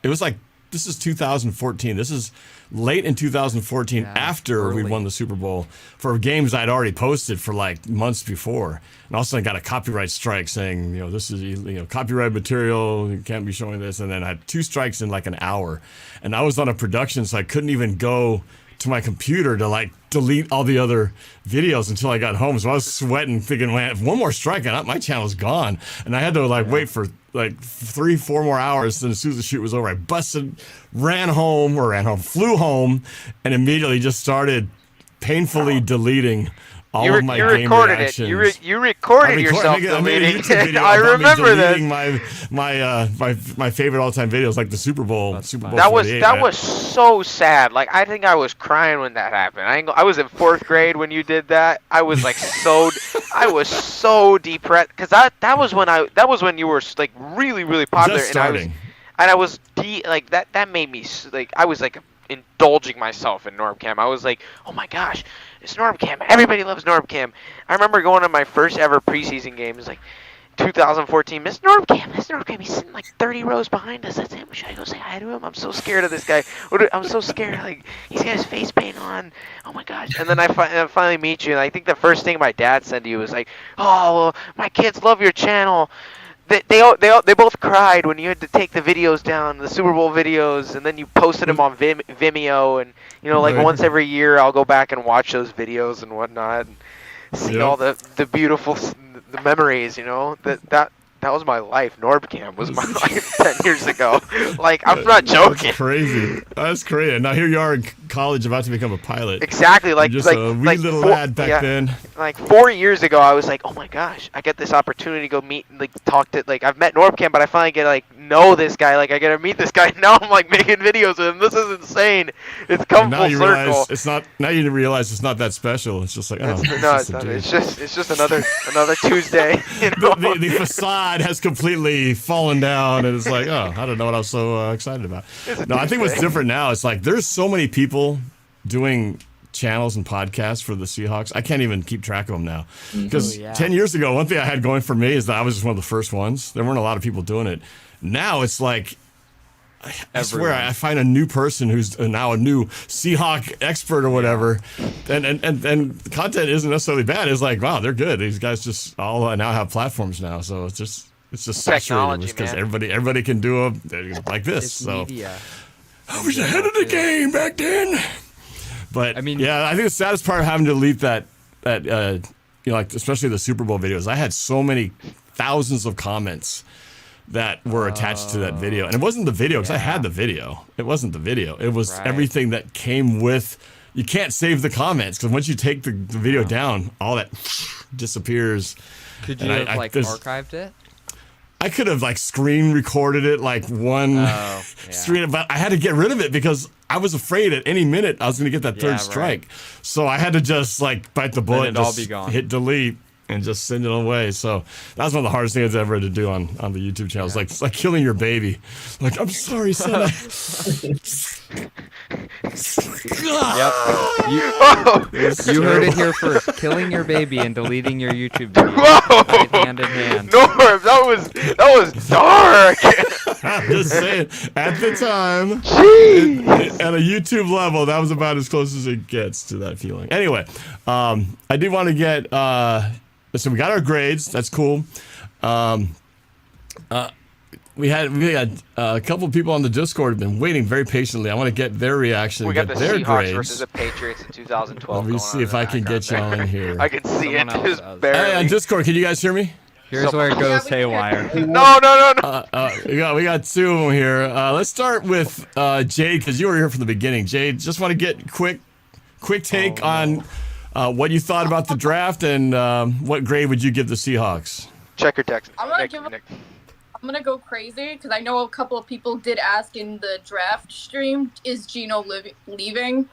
it was like, this is 2014. This is late in 2014, after we won the Super Bowl, for games I'd already posted for like months before. And all of a sudden I got a copyright strike saying, this is copyright material, you can't be showing this. And then I had 2 strikes in like an hour. And I was on a production, so I couldn't even go to my computer to like delete all the other videos until I got home. So I was sweating, thinking, man, if one more strike and my channel's gone. And I had to wait for like 3-4 more hours. And as soon as the shoot was over, I flew home, and immediately just started painfully deleting all of my game reactions. You recorded yourself deleting. I remember this. My favorite all-time videos, like the Super Bowl. That was so sad. Like, I think I was crying when that happened. I was in 4th grade when you did that. I was like I was so depressed, because that was when you were like really, really popular. Just starting. And I was that made me like, I was like indulging myself in NORBFAM. I was like, oh my gosh, it's NORBFAM. Everybody loves NORBFAM. I remember going to my first ever preseason game. It's like, 2014, Mr. NORBFAM, he's sitting like 30 rows behind us. That's him. Should I go say hi to him? I'm so scared of this guy. I'm so scared. Like, he's got his face paint on. Oh my gosh. And then I finally meet you, and I think the first thing my dad said to you was like, oh, well, my kids love your channel. They both cried when you had to take the videos down, the Super Bowl videos, and then you posted them on Vimeo, and like once every year I'll go back and watch those videos and whatnot, and see all the beautiful the memories. That was my life. NORBFAM was my life 10 years ago. Like, I'm not joking. That's crazy. That's crazy. Now here you are in college about to become a pilot. Exactly. Like, You're just a wee little lad back then. Like 4 years ago, I was like, oh my gosh, I get this opportunity to go meet, like, talk to, like, I've met NORBFAM, but I finally get to, like, know this guy. Like, I get to meet this guy. Now I'm, like, making videos with him. This is insane. It's come full circle. It's not, now you realize it's not that special. It's just like, oh. It's not. It's just another Tuesday. The facade has completely fallen down, and it's like, oh, I don't know what I was so excited about. No, I think what's different now is like there's so many people doing channels and podcasts for the Seahawks. I can't even keep track of them now. Because 10 years ago, one thing I had going for me is that I was just one of the first ones. There weren't a lot of people doing it. Now it's like, I swear I find a new person who's now a new Seahawk expert or whatever, and the content isn't necessarily bad. It's like, wow, they're good. These guys just all now have platforms now, so it's just saturated because everybody can do a like this. It's so media. I was ahead of the game back then. But I mean, yeah, I think the saddest part of having to delete that like especially the Super Bowl videos. I had so many thousands of comments that were attached to that video, and it wasn't the video because I had the video. It wasn't the video. It was everything that came with. You can't save the comments because once you take the video down, all that disappears. Could you have archived it? I could have like screen recorded it like one screen, but I had to get rid of it because I was afraid at any minute I was going to get that third strike. So I had to just like bite the bullet, just hit delete, and just send it away. So that was one of the hardest things I ever had to do on the YouTube channel. It's like killing your baby. Like, I'm sorry, son. Yep. You heard it here first. Killing your baby and deleting your YouTube video. Right hand in hand. Norb, that was dark. I'm just saying, at the time, at a YouTube level, that was about as close as it gets to that feeling. Anyway, I do want to get, so we got our grades. That's cool. We had a couple of people on the Discord have been waiting very patiently. I want to get their reaction. We got the their Seahawks grades versus the Patriots in 2012. Let me see if I can get you all in here. I can see it just Hey, barely. on Discord, can you guys hear me? Here's where it goes haywire. No. We got two of them here. Let's start with Jade because you were here from the beginning. Jade, just want to get quick take on what you thought about the draft and what grade would you give the Seahawks? Check your text. I'm gonna go crazy because I know a couple of people did ask in the draft stream, is Geno leaving?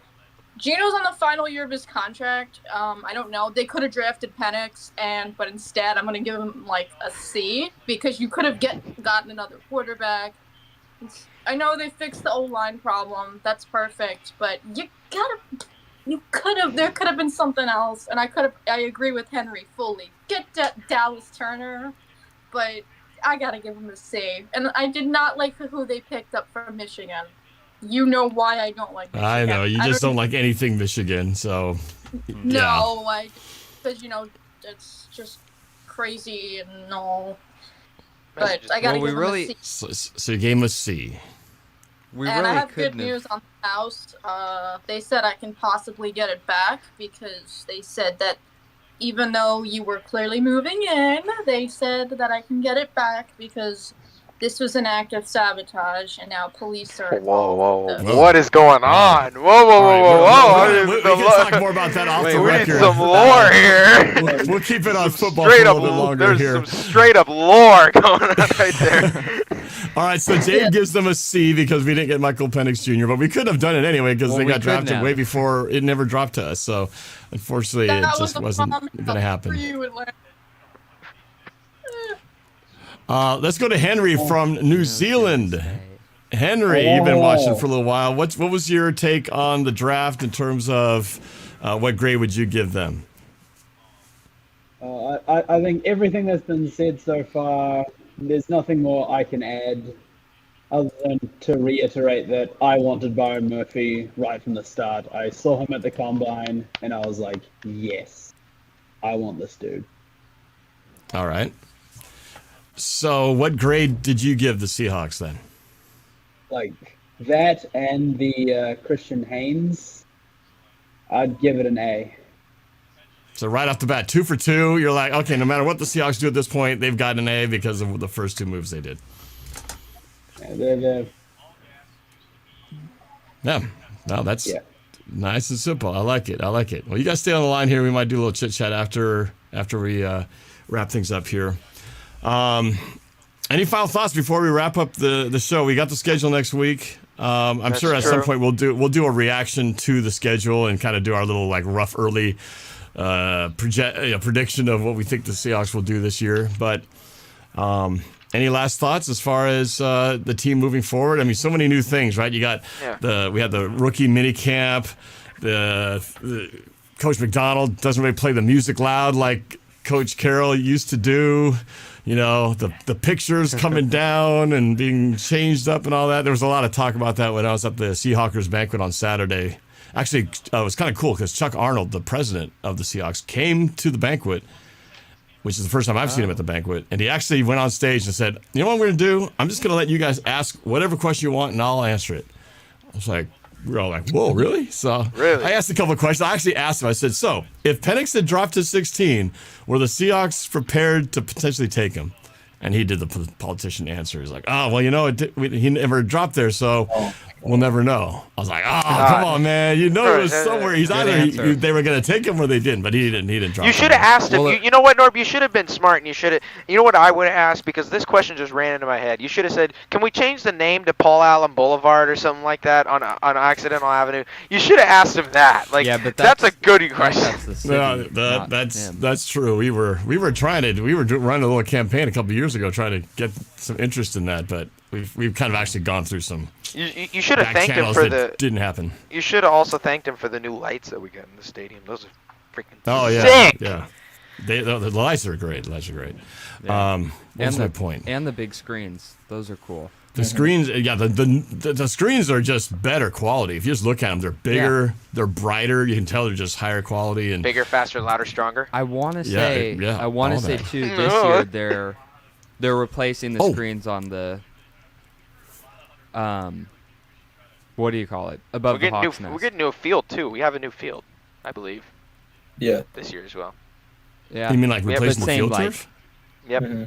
Geno's on the final year of his contract. I don't know. They could have drafted Penix, but instead I'm gonna give him like a C because you could have gotten another quarterback. I know they fixed the O-line problem. That's perfect, but there could have been something else, and I agree with Henry fully. Get Dallas Turner, but I gotta give him a C. And I did not like who they picked up from Michigan. You know why I don't like Michigan. I know you just don't like anything Michigan, so no, because it's just crazy and all. But I gotta give him a C. So you gave him a C. I have good news on the house. They said I can possibly get it back because they said that even though you were clearly moving in, they said that I can get it back because this was an act of sabotage, and now police are. Whoa! What is going on? Whoa! We can talk more about that off the record. We need some lore here. We'll keep it on football for a little bit longer here. There's some straight up lore going on right there. All right, so Jade gives them a C because we didn't get Michael Penix Jr., but we could have done it anyway because they got drafted way before it never dropped to us. So unfortunately, it just wasn't going to happen. Let's go to Henry from New Zealand. Henry, you've been watching for a little while. What was your take on the draft in terms of what grade would you give them? I think everything that's been said so far, there's nothing more I can add other than to reiterate that I wanted Byron Murphy right from the start. I saw him at the Combine, and I was like, yes, I want this dude. All right. So what grade did you give the Seahawks then? Like that and the Christian Haynes, I'd give it an A. So right off the bat, 2 for 2. You're like, okay, no matter what the Seahawks do at this point, they've got an A because of the first 2 moves they did. Yeah, no, that's nice and simple. I like it. Well, you guys stay on the line here. We might do a little chit chat after we wrap things up here. Any final thoughts before we wrap up the show? We got the schedule next week. I'm sure at some point we'll do a reaction to the schedule and kind of do our little like rough early prediction of what we think the Seahawks will do this year. But any last thoughts as far as the team moving forward? I mean, so many new things, right? We had the rookie mini camp. The Coach McDonald doesn't really play the music loud like Coach Carroll used to do. You know, the pictures coming down and being changed up and all that. There was a lot of talk about that when I was at the Seahawkers banquet on Saturday. Actually, it was kind of cool because Chuck Arnold, the president of the Seahawks, came to the banquet, which is the first time I've seen him at the banquet. And he actually went on stage and said, you know what I'm going to do? I'm just going to let you guys ask whatever question you want and I'll answer it. I was like, we're all like, whoa, really? So I asked a couple of questions. I actually asked him, I said, so if Penix had dropped to 16, were the Seahawks prepared to potentially take him? And he did the politician answer. He's like, oh, well, you know, he never dropped there, so we'll never know. I was like, oh, come on, man. You know it was somewhere. He's either they were going to take him or they didn't, but he didn't drop him. You should have asked him. You know what, Norb? You should have been smart, and you know what I would have asked, because this question just ran into my head. You should have said, can we change the name to Paul Allen Boulevard or something like that on Accidental Avenue? You should have asked him that. Like, yeah, but that's a goody question. That's true. We were running a little campaign a couple of years ago trying to get some interest in that, but we've kind of actually gone through some. You should have thanked him for the. Didn't happen. You should have also thanked him for the new lights that we got in the stadium. Those are freaking sick. Yeah. The lights are great. Yeah. What's my point? And the big screens. Those are cool. The screens, the screens are just better quality. If you just look at them, they're bigger, they're brighter. You can tell they're just higher quality and bigger, faster, louder, stronger. I want to say, too, this year they're replacing the screens on the what do you call it? Above the Hawks nest. We're getting a new field too. We have a new field, I believe. Yeah. This year as well. Yeah. You mean like replacing the field turf? Yep. Mm-hmm.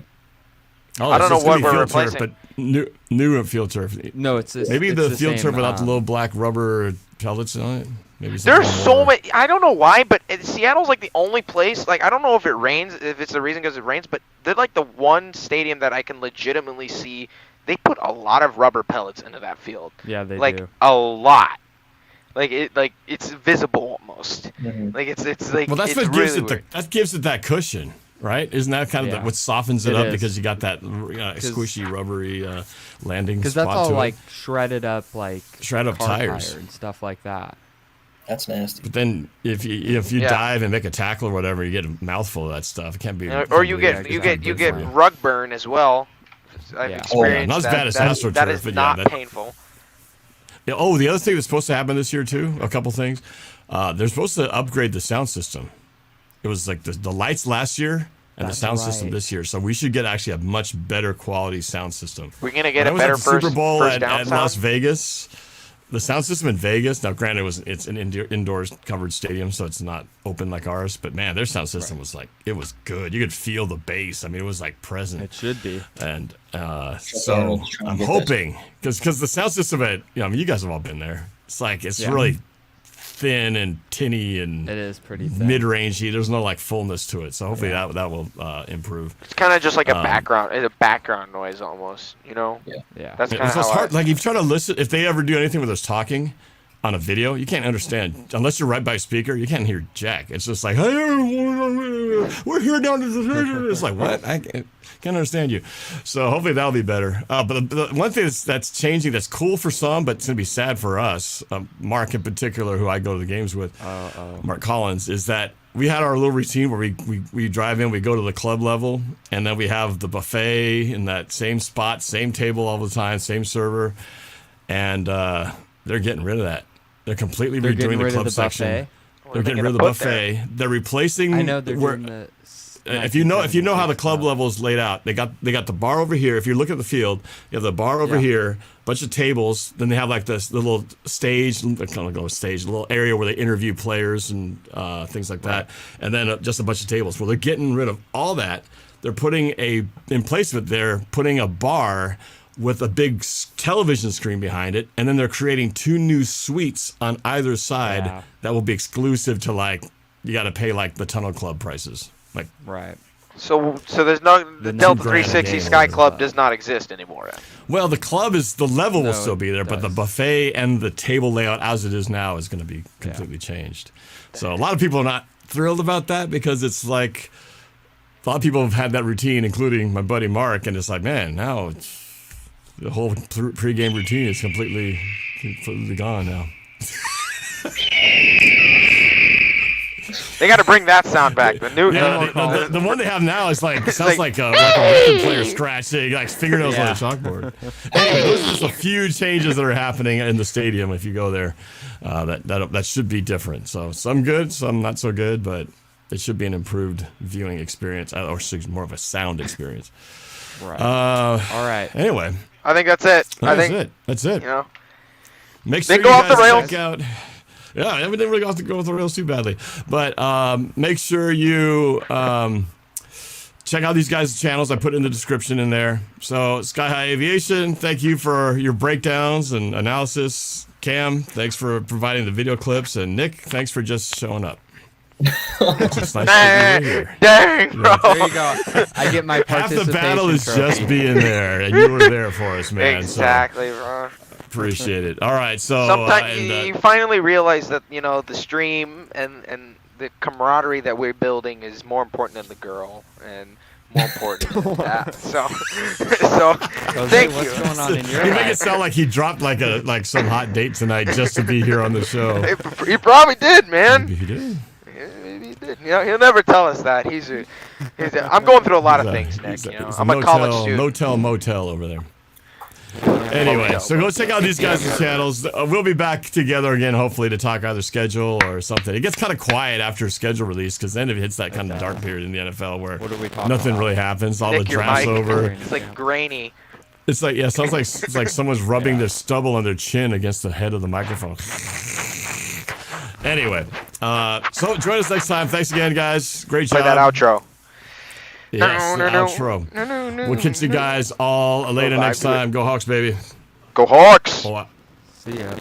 Oh, I don't know what we're replacing. Turf, but new field turf. No, it's maybe the field turf without the little black rubber pellets on it. Maybe there's so many. I don't know why, but Seattle's like the only place. Like, I don't know if it rains, if it's the reason because it rains, but they're like the one stadium that I can legitimately see. They put a lot of rubber pellets into that field. Yeah, they do. Like a lot. It's visible almost. Mm-hmm. Like it's like. Well, that's what gives it that gives it that cushion. Right? Isn't that kind of what softens it up because you got that squishy, rubbery landing spot? Because that's all to like it. shredded up tires and stuff like that. That's nasty. But then if you dive and make a tackle or whatever, you get a mouthful of that stuff. It can't be. Or you get rug burn as well. I've experienced not as bad as AstroTurf, that is not painful. Yeah, the other thing that's supposed to happen this year too, a couple things. They're supposed to upgrade the sound system. It was like the lights last year and the sound system this year. So we should get actually a much better quality sound system. We're going to get a better Super Bowl first at Las Vegas. The sound system in Vegas, now granted it's an indoors covered stadium, so it's not open like ours, but man, their sound system was like, it was good. You could feel the bass. I mean, it was like present. It should be. And so I'm hoping, because the sound system you guys have all been there. It's like, it's really thin and tinny and it is pretty thin. Mid-rangey. There's no like fullness to it, so hopefully that will improve. It's kind of just like a background noise almost, you know. Yeah. That's kind of hard. Like if you try to listen, if they ever do anything where there's talking, on a video, you can't understand unless you're right by a speaker. You can't hear jack. It's just like, hey, we're here down to the. It's like, what? I can't understand you. So hopefully that'll be better. But the one thing that's changing, that's cool for some, but it's gonna be sad for us, Mark in particular, who I go to the games with, Mark Collins, is that we had our little routine where we drive in, we go to the club level, and then we have the buffet in that same spot, same table all the time, same server, and they're getting rid of that. They're completely redoing the club section. They're getting rid of the buffet. They're replacing. I know they're doing the. If you know how the club level is laid out, they got the bar over here. If you look at the field, you have the bar over here, bunch of tables. Then they have like this little stage, little area where they interview players and things like that, and then just a bunch of tables. Well, they're getting rid of all that. They're putting in place of it. They're putting a bar with a big television screen behind it, and then they're creating 2 new suites on either side that will be exclusive to, like, you got to pay like the Tunnel Club prices. Like, right. So there's the Delta 360 Sky Club does not exist anymore. Then. Well, the club the level will still be there, but the buffet and the table layout as it is now is going to be completely changed. So a lot of people are not thrilled about that because it's like a lot of people have had that routine, including my buddy Mark, and it's like, man, now the whole pregame routine is completely gone now. They got to bring that sound back. The new the one they have now is like sounds like a record player scratching, like fingernails on a chalkboard. Anyway, those are just a few changes that are happening in the stadium. If you go there, that should be different. So some good, some not so good, but it should be an improved viewing experience, or more of a sound experience. Right. All right. Anyway, I think that's it. That's it. You know, make sure they go you off the guys rails. check out. Yeah, I didn't really have to go off the rails too badly. But make sure you check out these guys' channels. I put in the description in there. So Sky High Aviation, thank you for your breakdowns and analysis. Cam, thanks for providing the video clips. And Nick, thanks for just showing up. It's just nice to be here. Dang, bro. There you go. I get my Half participation the battle is trophy. just being there, and you were there for us, man. Exactly, so, bro. Appreciate it. All right, so sometimes you finally realize that the stream and the camaraderie that we're building is more important than the girl and more important than that. So thank you. What's going on in your You life? make it sound like he dropped like some hot date tonight just to be here on the show. He probably did, man. Maybe he did. Maybe he did. He'll never tell us that. I'm going through a lot of things, Nick. I'm a college student. No-tell motel over there. Anyway, so go check out these guys' channels. We'll be back together again, hopefully, to talk either schedule or something. It gets kind of quiet after schedule release because then it hits that kind of dark period in the NFL where nothing really happens. All Nick, the drafts over. It's like grainy. It's like sounds like it's like someone's rubbing their stubble on their chin against the head of the microphone. Anyway, so join us next time. Thanks again, guys. Great job. Play that outro. Yes, the outro. We'll catch you guys all later next time. Go Hawks, baby. Go Hawks. See ya.